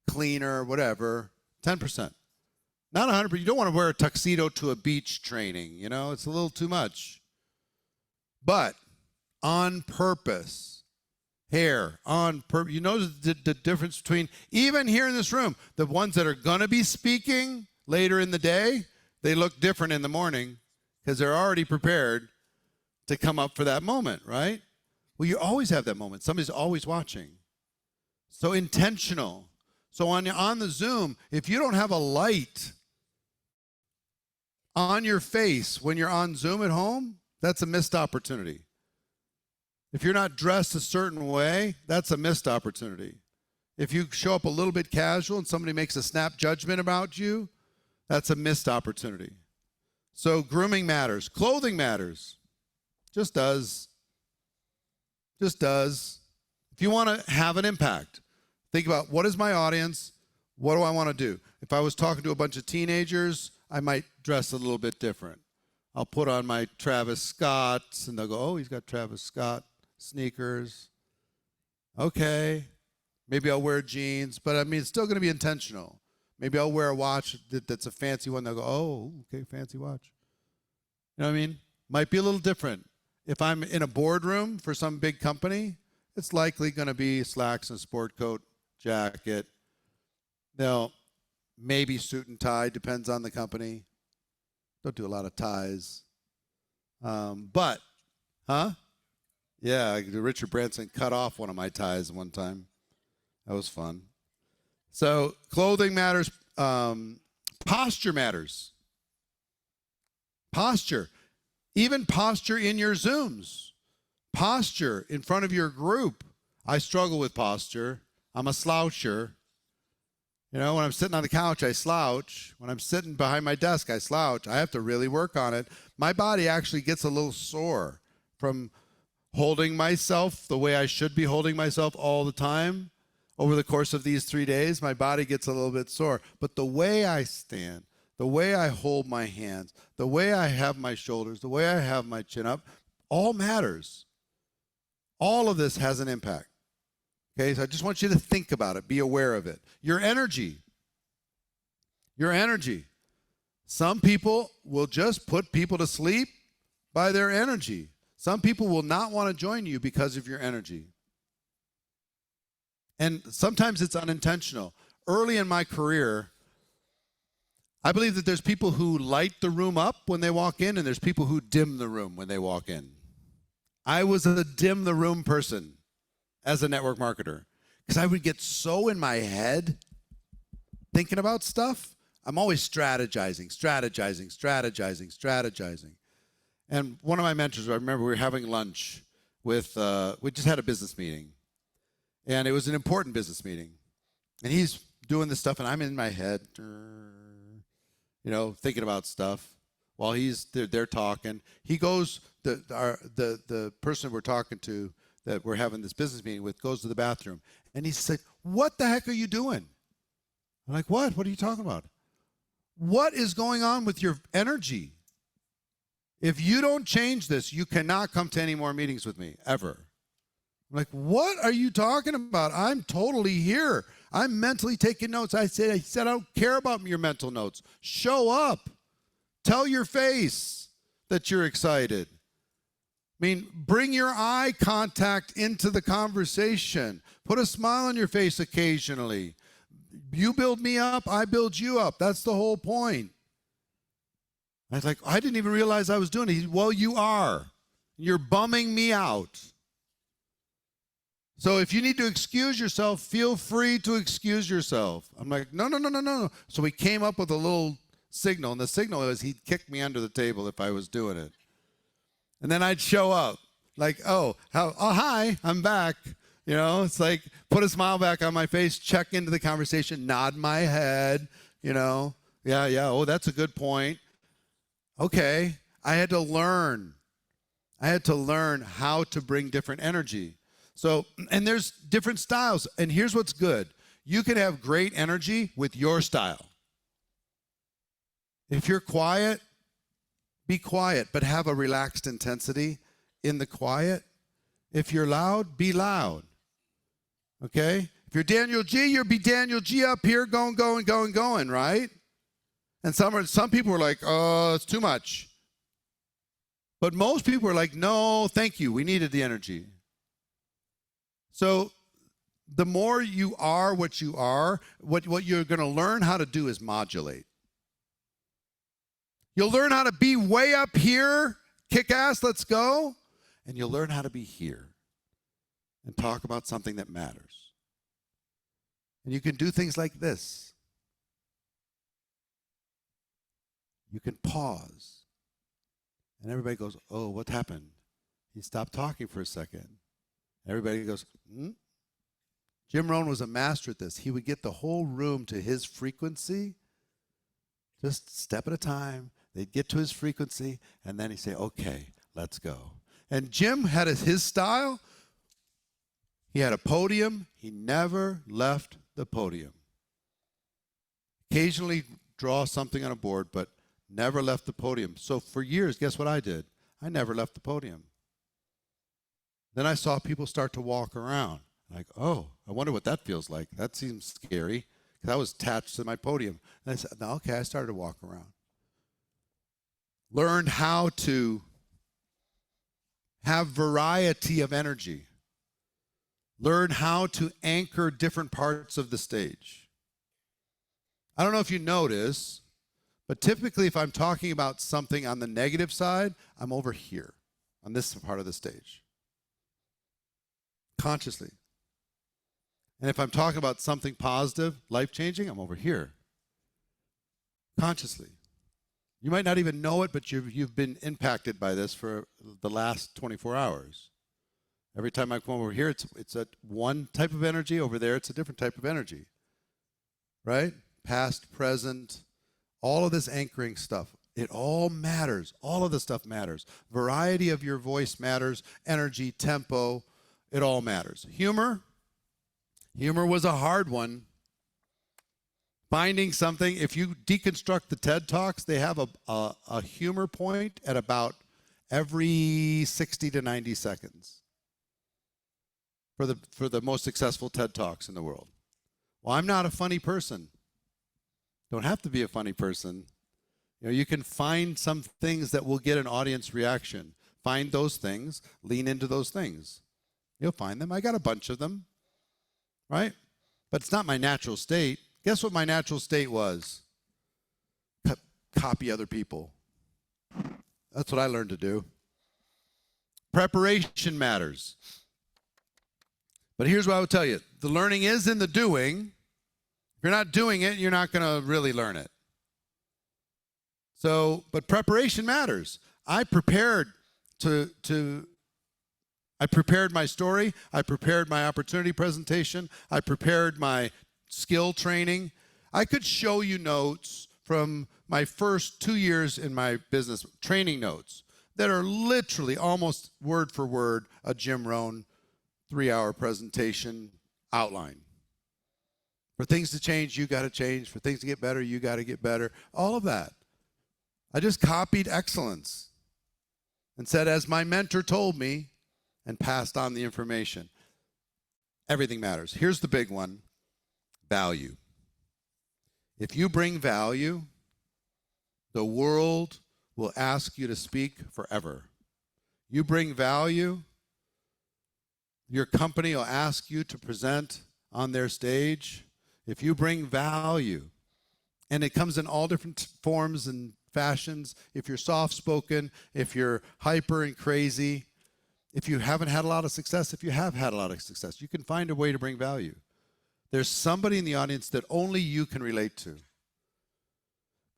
cleaner, whatever, 10%. Not 100%. You don't want to wear a tuxedo to a beach training, you know, it's a little too much. But on purpose, hair, on purpose. You notice the difference between, even here in this room, the ones that are going to be speaking later in the day, they look different in the morning because they're already prepared to come up for that moment, right? Well, you always have that moment. Somebody's always watching. So intentional. So on the Zoom, if you don't have a light on your face when you're on Zoom at home, that's a missed opportunity. If you're not dressed a certain way, that's a missed opportunity. If you show up a little bit casual and somebody makes a snap judgment about you, that's a missed opportunity. So grooming matters. Clothing matters. Just does. Just does. If you want to have an impact, think about, what is my audience? What do I want to do? If I was talking to a bunch of teenagers, I might dress a little bit different. I'll put on my Travis Scotts, and they'll go, oh, he's got Travis Scott sneakers. Okay. Maybe I'll wear jeans, but I mean, it's still going to be intentional. Maybe I'll wear a watch that's a fancy one. They'll go, oh, okay, fancy watch. You know what I mean? Might be a little different. If I'm in a boardroom for some big company, it's likely going to be slacks and sport coat, jacket. Now, maybe suit and tie, depends on the company. Don't do a lot of ties. Yeah, Richard Branson cut off one of my ties one time. That was fun. So clothing matters. Posture matters. Posture. Even posture in your Zooms. Posture in front of your group. I struggle with posture. I'm a sloucher. You know, when I'm sitting on the couch, I slouch. When I'm sitting behind my desk, I slouch. I have to really work on it. My body actually gets a little sore from holding myself the way I should be holding myself all the time. Over the course of these 3 days, my body gets a little bit sore. But the way I stand, the way I hold my hands, the way I have my shoulders, the way I have my chin up, all matters. All of this has an impact. Okay, so I just want you to think about it. Be aware of it. Your energy. Your energy. Some people will just put people to sleep by their energy. Some people will not want to join you because of your energy. And sometimes it's unintentional. Early in my career, I believe that there's people who light the room up when they walk in, and there's people who dim the room when they walk in. I was a dim the room person as a network marketer because I would get so in my head thinking about stuff. I'm always strategizing. And one of my mentors, I remember we were having lunch with, we just had a business meeting. And it was an important business meeting. And he's doing this stuff, and I'm in my head, you know, thinking about stuff while they're talking. He goes, the person we're talking to that we're having this business meeting with goes to the bathroom. And he said, what the heck are you doing? I'm like, what? What are you talking about? What is going on with your energy? If you don't change this, you cannot come to any more meetings with me, ever. I'm like, what are you talking about? I'm totally here. I'm mentally taking notes. I said, I don't care about your mental notes. Show up. Tell your face that you're excited. I mean, bring your eye contact into the conversation. Put a smile on your face occasionally. You build me up, I build you up. That's the whole point. I was like, I didn't even realize I was doing it. He said, well, you are. You're bumming me out. So if you need to excuse yourself, feel free to excuse yourself. I'm like, no. So we came up with a little signal, and the signal was he'd kick me under the table if I was doing it. And then I'd show up like, oh, hi, I'm back. You know, it's like put a smile back on my face, check into the conversation, nod my head, you know. Yeah, oh, that's a good point. Okay, I had to learn how to bring different energy. So, and there's different styles. And here's what's good. You can have great energy with your style. If you're quiet, be quiet, but have a relaxed intensity in the quiet. If you're loud, be loud. Okay? If you're Daniel G, you'll be Daniel G up here going, right? And some people are like, oh, it's too much. But most people are like, no, thank you. We needed the energy. So the more you are what you are, what you're going to learn how to do is modulate. You'll learn how to be way up here, kick ass, let's go. And you'll learn how to be here and talk about something that matters. And you can do things like this. You can pause. And everybody goes, oh, what happened? He stopped talking for a second. Everybody goes, Jim Rohn was a master at this. He would get the whole room to his frequency, just step at a time. They'd get to his frequency, and then he'd say, okay, let's go. And Jim had his style. He had a podium. He never left the podium. Occasionally draw something on a board, but never left the podium. So for years, guess what I did? I never left the podium. Then I saw people start to walk around. Like, oh, I wonder what that feels like. That seems scary, because I was attached to my podium. And I said, no, okay, I started to walk around. Learned how to have variety of energy. Learn how to anchor different parts of the stage. I don't know if you notice, but typically if I'm talking about something on the negative side, I'm over here on this part of the stage. Consciously. And if I'm talking about something positive, life-changing, I'm over here. Consciously. You might not even know it, but you've been impacted by this for the last 24 hours. Every time I come over here, it's a one type of energy. Over there, it's a different type of energy. Right? Past, present, all of this anchoring stuff. It all matters. All of the stuff matters. Variety of your voice matters. Energy, tempo, it all matters. Humor. Humor was a hard one. Finding something, if you deconstruct the TED Talks, they have a humor point at about every 60 to 90 seconds for the most successful TED Talks in the world. Well, I'm not a funny person. Don't have to be a funny person. You know, you can find some things that will get an audience reaction. Find those things, lean into those things. You'll find them. I got a bunch of them, right? But it's not my natural state. Guess what my natural state was? Copy other people. That's what I learned to do. Preparation matters. But here's what I would tell you. The learning is in the doing. If you're not doing it, you're not going to really learn it. So, but preparation matters. I prepared I prepared my story. I prepared my opportunity presentation. I prepared my skill training. I could show you notes from my first 2 years in my business, training notes, that are literally almost word for word a Jim Rohn 3-hour presentation outline. For things to change, you got to change. For things to get better, you got to get better. All of that. I just copied excellence and said, as my mentor told me, and passed on the information. Everything matters. Here's the big one. Value. If you bring value, the world will ask you to speak forever. You bring value, your company will ask you to present on their stage. If you bring value, and it comes in all different forms and fashions, if you're soft-spoken, if you're hyper and crazy, if you haven't had a lot of success, if you have had a lot of success, you can find a way to bring value. There's somebody in the audience that only you can relate to.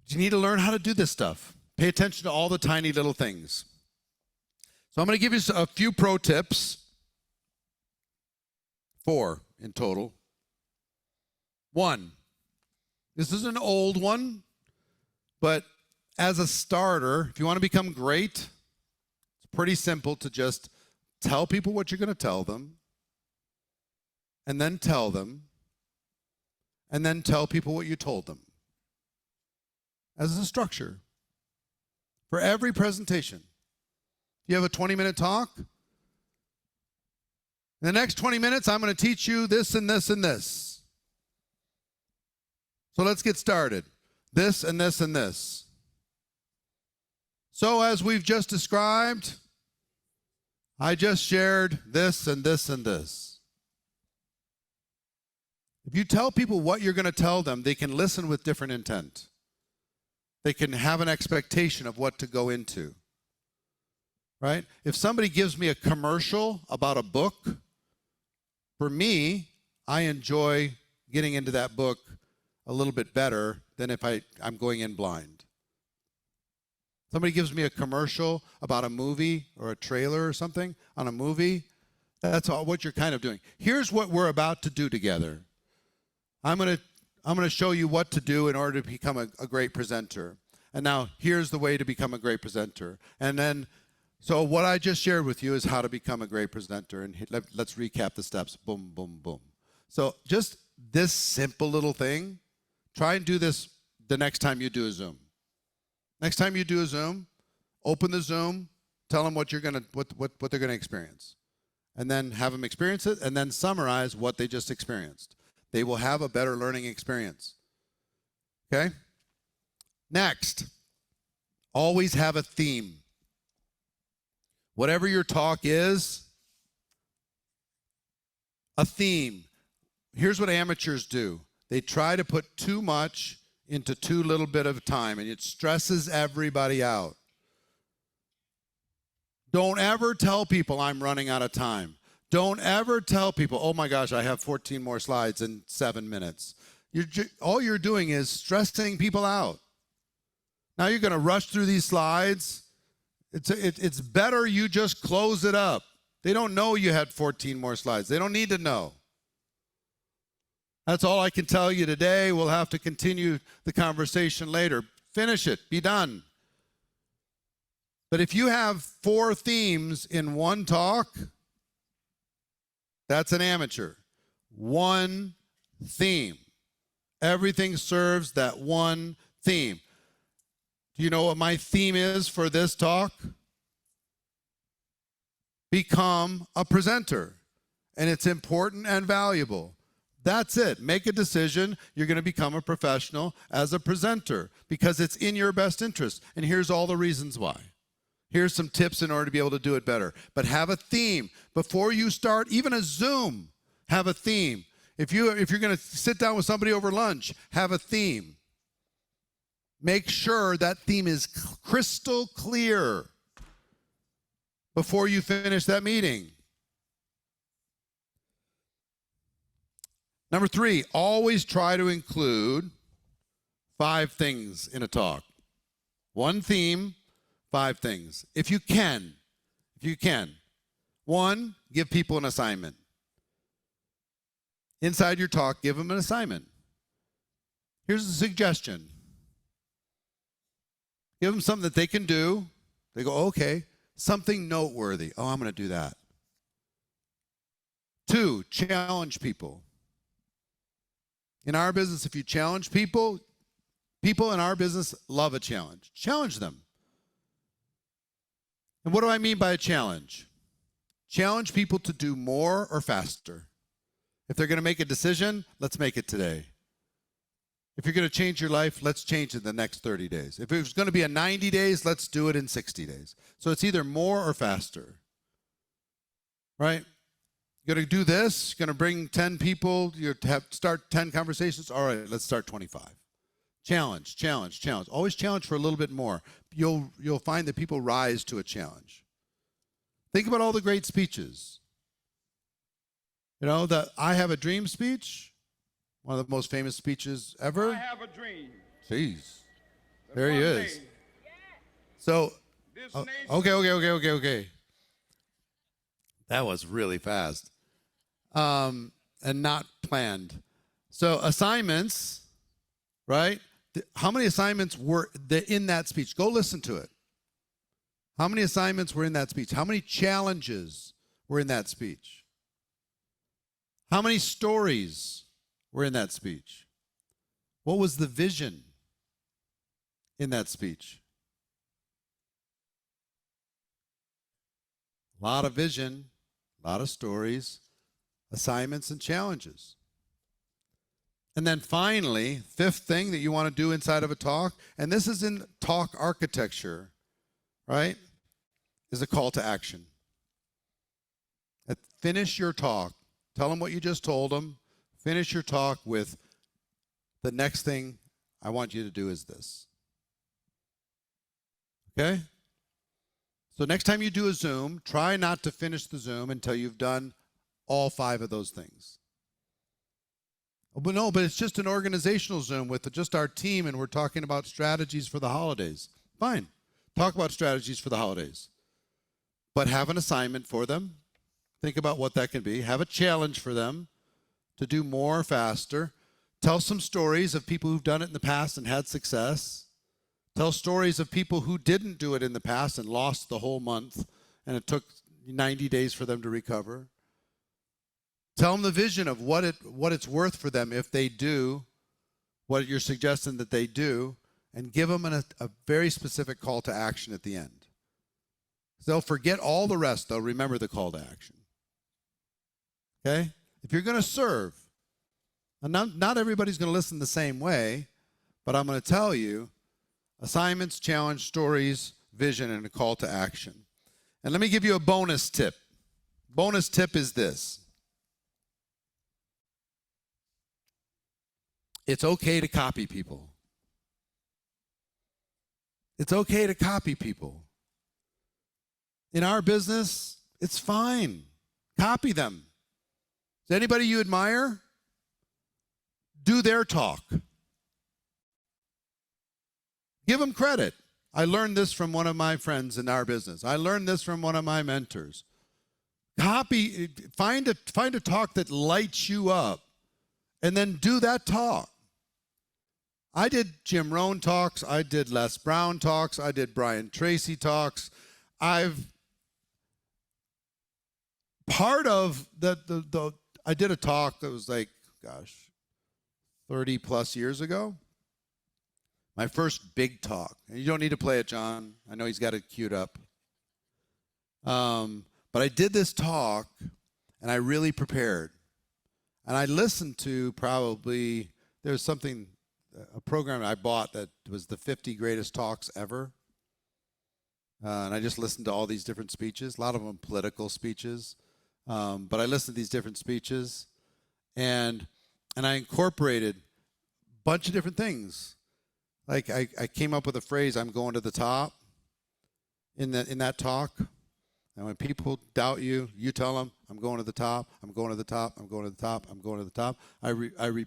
You need to learn how to do this stuff. Pay attention to all the tiny little things. So I'm going to give you a few pro tips. 4 in total. 1, this is an old one, but as a starter, if you want to become great, it's pretty simple to just tell people what you're going to tell them, and then tell them, and then tell people what you told them. As a structure. for every presentation. You have a 20-minute talk. In the next 20 minutes, I'm going to teach you this and this and this. So let's get started. This and this and this. So as we've just described, I just shared this and this and this. If you tell people what you're going to tell them, they can listen with different intent. They can have an expectation of what to go into. Right? If somebody gives me a commercial about a book, for me, I enjoy getting into that book a little bit better than if I'm going in blind. Somebody gives me a commercial about a movie or a trailer or something on a movie, that's all what you're kind of doing. Here's what we're about to do together. I'm going to show you what to do in order to become a great presenter. And now here's the way to become a great presenter. And then, so what I just shared with you is how to become a great presenter. And let's recap the steps. Boom, boom, boom. So just this simple little thing, try and do this the next time you do a Zoom. Next time you do a Zoom, open the Zoom, tell them what they're going to experience. And then have them experience it, and then summarize what they just experienced. They will have a better learning experience. Okay? Next, always have a theme. Whatever your talk is, a theme. Here's what amateurs do. They try to put too much into too little bit of time, and it stresses everybody out. Don't ever tell people I'm running out of time. Don't ever tell people, oh my gosh, I have 14 more slides in 7 minutes. All you're doing is stressing people out. Now you're going to rush through these slides. It's better you just close it up. They don't know you had 14 more slides. They don't need to know. That's all I can tell you today. We'll have to continue the conversation later. Finish it. Be done. But if you have 4 themes in one talk, that's an amateur. One theme. Everything serves that one theme. Do you know what my theme is for this talk? Become a presenter. And it's important and valuable. That's it. Make a decision. You're going to become a professional as a presenter because it's in your best interest. And here's all the reasons why. Here's some tips in order to be able to do it better. But have a theme. Before you start, even a Zoom, have a theme. If you're going to sit down with somebody over lunch, have a theme. Make sure that theme is crystal clear before you finish that meeting. Number 3, always try to include 5 things in a talk. One theme, 5 things. If you can. 1, give people an assignment. Inside your talk, give them an assignment. Here's a suggestion. Give them something that they can do. They go, okay, something noteworthy. Oh, I'm going to do that. 2, challenge people. In our business, if you challenge people, people in our business love a challenge. Challenge them. And what do I mean by a challenge? Challenge people to do more or faster. If they're going to make a decision, let's make it today. If you're going to change your life, let's change it in the next 30 days. If it's going to be a 90 days, let's do it in 60 days. So it's either more or faster. Right? You're going to do this, you're going to bring 10 people, you have to start 10 conversations. All right, let's start 25. Challenge, challenge, challenge. Always challenge for a little bit more. You'll find that people rise to a challenge. Think about all the great speeches. You know, the I Have a Dream speech, one of the most famous speeches ever. I have a dream. Jeez. There he is. So, okay. That was really fast. And not planned. So assignments, right? How many assignments were in that speech? Go listen to it. How many assignments were in that speech? How many challenges were in that speech? How many stories were in that speech? What was the vision in that speech? A lot of vision, a lot of stories, assignments, and challenges. And then finally, fifth thing that you want to do inside of a talk, and this is in talk architecture, right, is a call to action. Finish your talk. Tell them what you just told them. Finish your talk with the next thing I want you to do is this. Okay? So next time you do a Zoom, try not to finish the Zoom until you've done all 5 of those things. But no, but it's just an organizational Zoom with just our team, and we're talking about strategies for the holidays. Fine. Talk about strategies for the holidays. But have an assignment for them. Think about what that can be. Have a challenge for them to do more faster. Tell some stories of people who've done it in the past and had success. Tell stories of people who didn't do it in the past and lost the whole month, and it took 90 days for them to recover. Tell them the vision of what it's worth for them if they do what you're suggesting that they do, and give them a very specific call to action at the end. They'll forget all the rest. They'll remember the call to action. Okay? If you're going to serve, and not everybody's going to listen the same way, but I'm going to tell you, assignments, challenge, stories, vision, and a call to action. And let me give you a bonus tip. Bonus tip is this. It's okay to copy people. It's okay to copy people. In our business, it's fine. Copy them. Is anybody you admire? Do their talk. Give them credit. I learned this from one of my friends in our business. I learned this from one of my mentors. Find a talk that lights you up, and then do that talk. I did Jim Rohn talks. I did Les Brown talks. I did Brian Tracy talks. I did a talk that was 30 plus years ago. My first big talk. And you don't need to play it, John. I know he's got it queued up. But I did this talk, and I really prepared. And I listened to there's a program I bought that was the 50 greatest talks ever. And I just listened to all these different speeches, a lot of them political speeches. But I listened to these different speeches, and I incorporated a bunch of different things. Like I came up with a phrase, I'm going to the top, in that talk. And when people doubt you, you tell them, I'm going to the top, I'm going to the top, I'm going to the top, I'm going to the top. I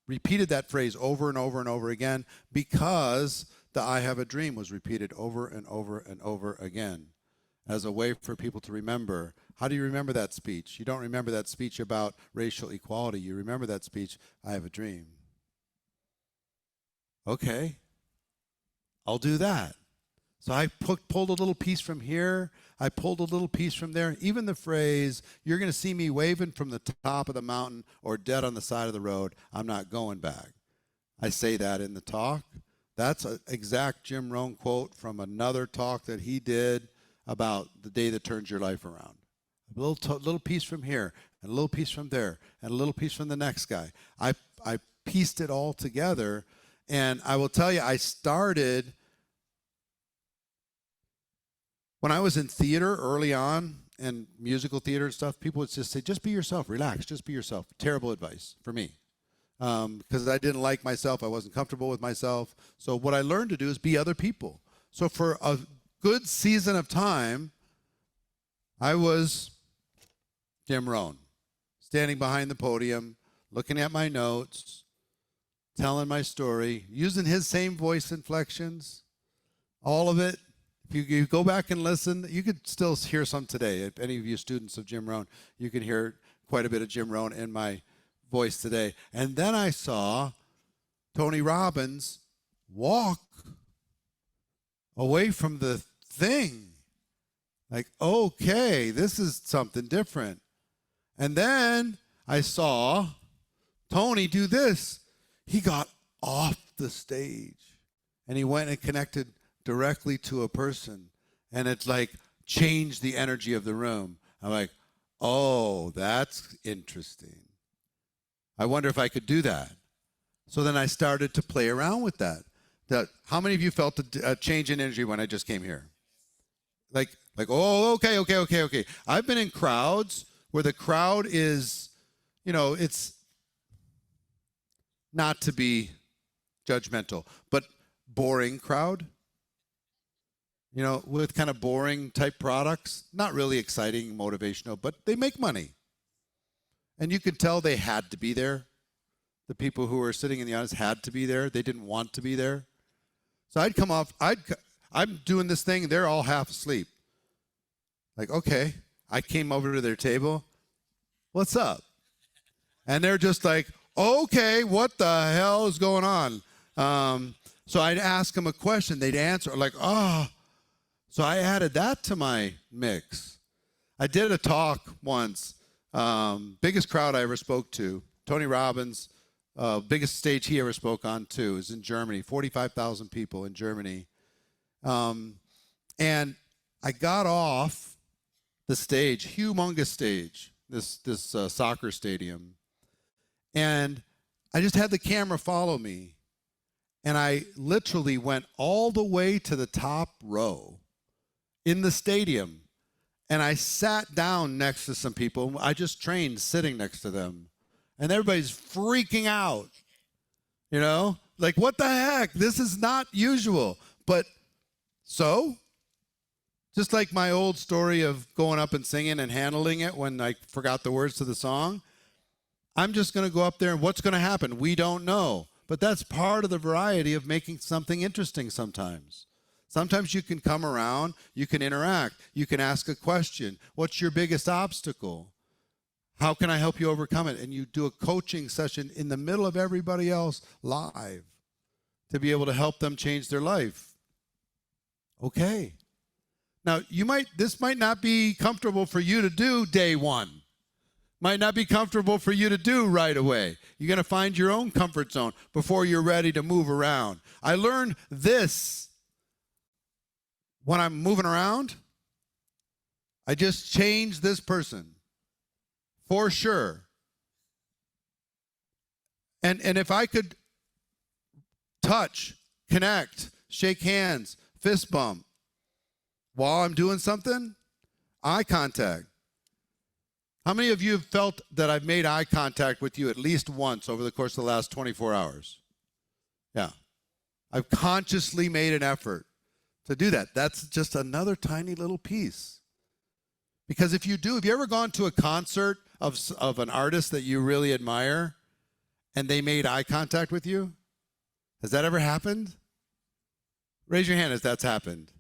repeated that phrase over and over and over again because the I have a dream was repeated over and over and over again as a way for people to remember. How do you remember that speech? You don't remember that speech about racial equality. You remember that speech, I have a dream. Okay, I'll do that. So I pulled a little piece from here. I pulled a little piece from there. Even the phrase, you're going to see me waving from the top of the mountain or dead on the side of the road. I'm not going back. I say that in the talk. That's an exact Jim Rohn quote from another talk that he did about the day that turns your life around. A little piece from here, and a little piece from there, and a little piece from the next guy. I pieced it all together, and I will tell you, I started when I was in theater early on, and musical theater and stuff. People would just say, just be yourself, relax, just be yourself. Terrible advice for me, because I didn't like myself. I wasn't comfortable with myself. So what I learned to do is be other people. So for a good season of time, I was Jim Rohn, standing behind the podium, looking at my notes, telling my story, using his same voice inflections, all of it. If you go back and listen, you could still hear some today. If any of you students of Jim Rohn, you can hear quite a bit of Jim Rohn in my voice today. And then I saw Tony Robbins walk away from the thing. Like, okay, this is something different. And then I saw Tony do this. He got off the stage, and he went and connected directly to a person. And it's like change the energy of the room. I'm like, oh, that's interesting. I wonder if I could do that. So then I started to play around with that. How many of you felt a change in energy when I just came here? Like, oh, okay. I've been in crowds where the crowd is, it's not to be judgmental, but boring crowd, with kind of boring type products, not really exciting, motivational, but they make money. And you could tell they had to be there. The people who were sitting in the audience had to be there. They didn't want to be there. So I'd come off, I'm doing this thing, they're all half asleep. Like, okay, I came over to their table. What's up? And they're just like, okay, what the hell is going on? So I'd ask them a question. They'd answer like, oh. So I added that to my mix. I did a talk once. Biggest crowd I ever spoke to. Tony Robbins, biggest stage he ever spoke on too, is in Germany. 45,000 people in Germany. And I got off the stage, humongous stage, this soccer stadium. And I just had the camera follow me. And I literally went all the way to the top row in the stadium. And I sat down next to some people. I just trained sitting next to them. And everybody's freaking out. Like, what the heck? This is not usual. But so, just like my old story of going up and singing and handling it when I forgot the words to the song, I'm just going to go up there and what's going to happen? We don't know. But that's part of the variety of making something interesting sometimes. Sometimes you can come around, you can interact, you can ask a question. What's your biggest obstacle? How can I help you overcome it? And you do a coaching session in the middle of everybody else live to be able to help them change their life. Okay. Now, this might not be comfortable for you to do day one. Might not be comfortable for you to do right away. You're going to find your own comfort zone before you're ready to move around. I learned this when I'm moving around. I just changed this person for sure. And if I could touch, connect, shake hands, fist bump while I'm doing something, eye contact. How many of you have felt that I've made eye contact with you at least once over the course of the last 24 hours? Yeah. I've consciously made an effort to do that. That's just another tiny little piece. Because if you ever gone to a concert of an artist that you really admire and they made eye contact with you? Has that ever happened? Raise your hand if that's happened.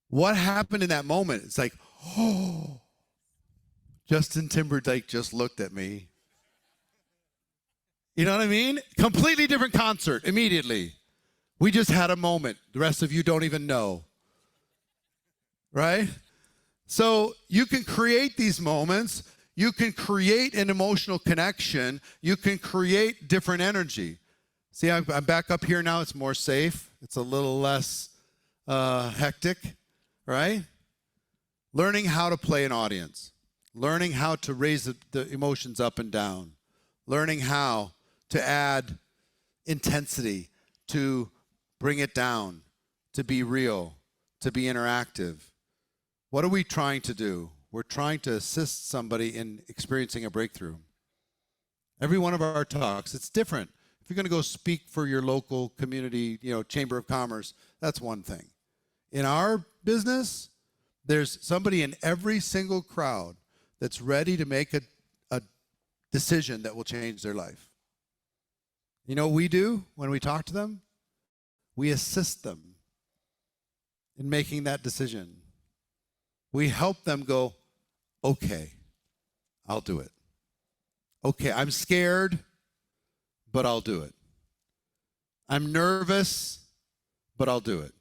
What happened in that moment? It's like, oh, Justin Timberlake just looked at me. You know what I mean? Completely different concert immediately. We just had a moment. The rest of you don't even know. Right? So you can create these moments. You can create an emotional connection. You can create different energy. See, I'm back up here now. It's more safe. It's a little less hectic, right? Learning how to play an audience. Learning how to raise the emotions up and down. Learning how to add intensity, to bring it down, to be real, to be interactive. What are we trying to do? We're trying to assist somebody in experiencing a breakthrough. Every one of our talks, it's different. If you're going to go speak for your local community, Chamber of Commerce, that's one thing. In our business, there's somebody in every single crowd that's ready to make a decision that will change their life. You know what we do when we talk to them? We assist them in making that decision. We help them go, okay, I'll do it. Okay, I'm scared, but I'll do it. I'm nervous, but I'll do it.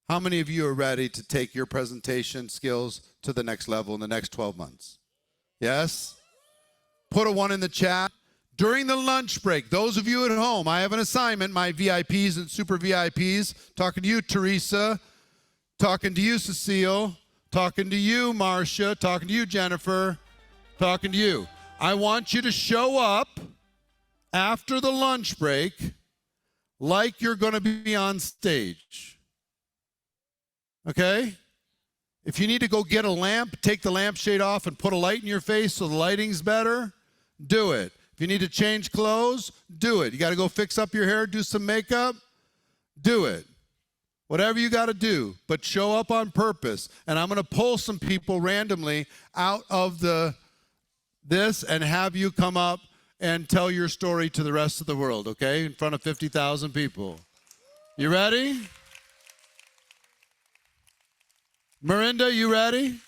How many of you are ready to take your presentation skills to the next level in the next 12 months? Yes? Put a 1 in the chat. During the lunch break, those of you at home, I have an assignment, my VIPs and super VIPs, talking to you, Teresa. Talking to you, Cecile. Talking to you, Marcia. Talking to you, Jennifer. Talking to you. I want you to show up after the lunch break like you're going to be on stage. Okay? If you need to go get a lamp, take the lampshade off and put a light in your face so the lighting's better, do it. If you need to change clothes, do it. You got to go fix up your hair, do some makeup, do it. Whatever you got to do, but show up on purpose. And I'm going to pull some people randomly out of this and have you come up and tell your story to the rest of the world, okay? In front of 50,000 people. You ready? Miranda, you ready?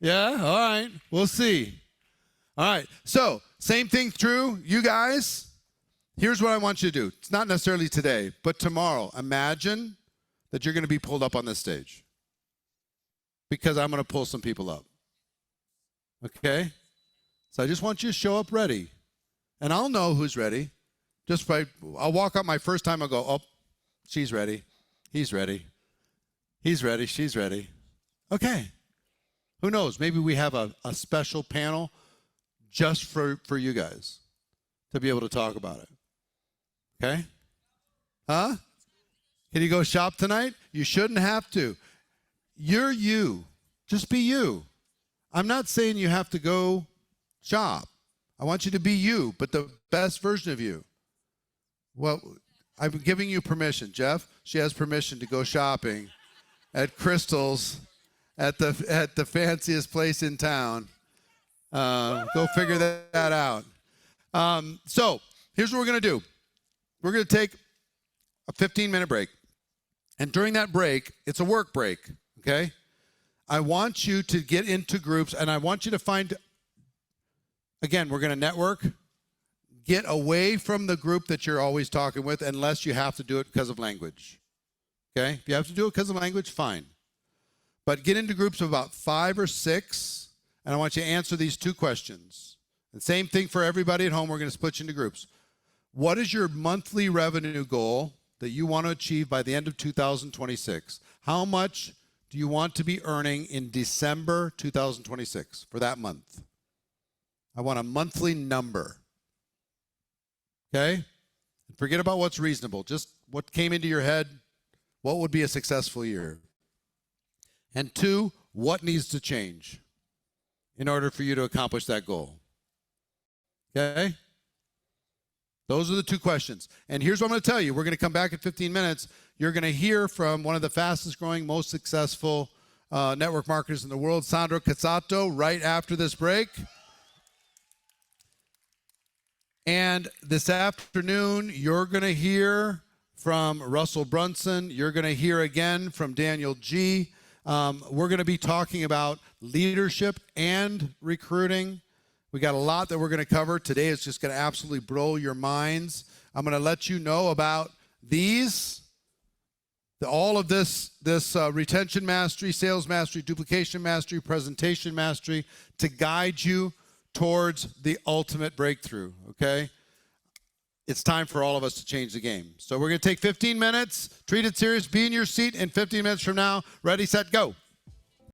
Yeah? All right. We'll see. All right. So, same thing true. You guys, here's what I want you to do. It's not necessarily today, but tomorrow. Imagine that you're going to be pulled up on this stage because I'm going to pull some people up. Okay? So I just want you to show up ready. And I'll know who's ready. I'll walk up my first time, I'll go, oh, she's ready. He's ready. He's ready. She's ready. Okay. Who knows? Maybe we have a special panel just for you guys to be able to talk about it. Okay? Huh? Can you go shop tonight? You shouldn't have to. You're you. Just be you. I'm not saying you have to go shop. I want you to be you, but the best version of you. Well, I'm giving you permission. Jeff, she has permission to go shopping at Crystal's at the fanciest place in town. Go figure that out. So here's what we're going to do. We're going to take a 15-minute break. And during that break, it's a work break, okay? I want you to get into groups, and I want you to find, again, we're going to network. Get away from the group that you're always talking with unless you have to do it because of language. Okay? If you have to do it because of language, fine. But get into groups of about 5 or 6, and I want you to answer these 2 questions. The same thing for everybody at home. We're going to split you into groups. What is your monthly revenue goal that you want to achieve by the end of 2026? How much do you want to be earning in December 2026 for that month? I want a monthly number. Okay? And forget about what's reasonable. Just what came into your head. What would be a successful year? And 2, what needs to change in order for you to accomplish that goal? Okay? Those are the 2 questions. And here's what I'm going to tell you. We're going to come back in 15 minutes. You're going to hear from one of the fastest growing, most successful network marketers in the world, Sandro Cazzato, right after this break. And this afternoon, you're going to hear from Russell Brunson. You're going to hear again from Daniel G. We're going to be talking about leadership and recruiting. We got a lot that we're going to cover. Today is just going to absolutely blow your minds. I'm going to let you know about all of this retention mastery, sales mastery, duplication mastery, presentation mastery to guide you towards the ultimate breakthrough, okay? It's time for all of us to change the game. So we're going to take 15 minutes, treat it serious, be in your seat, and 15 minutes from now, ready, set, go.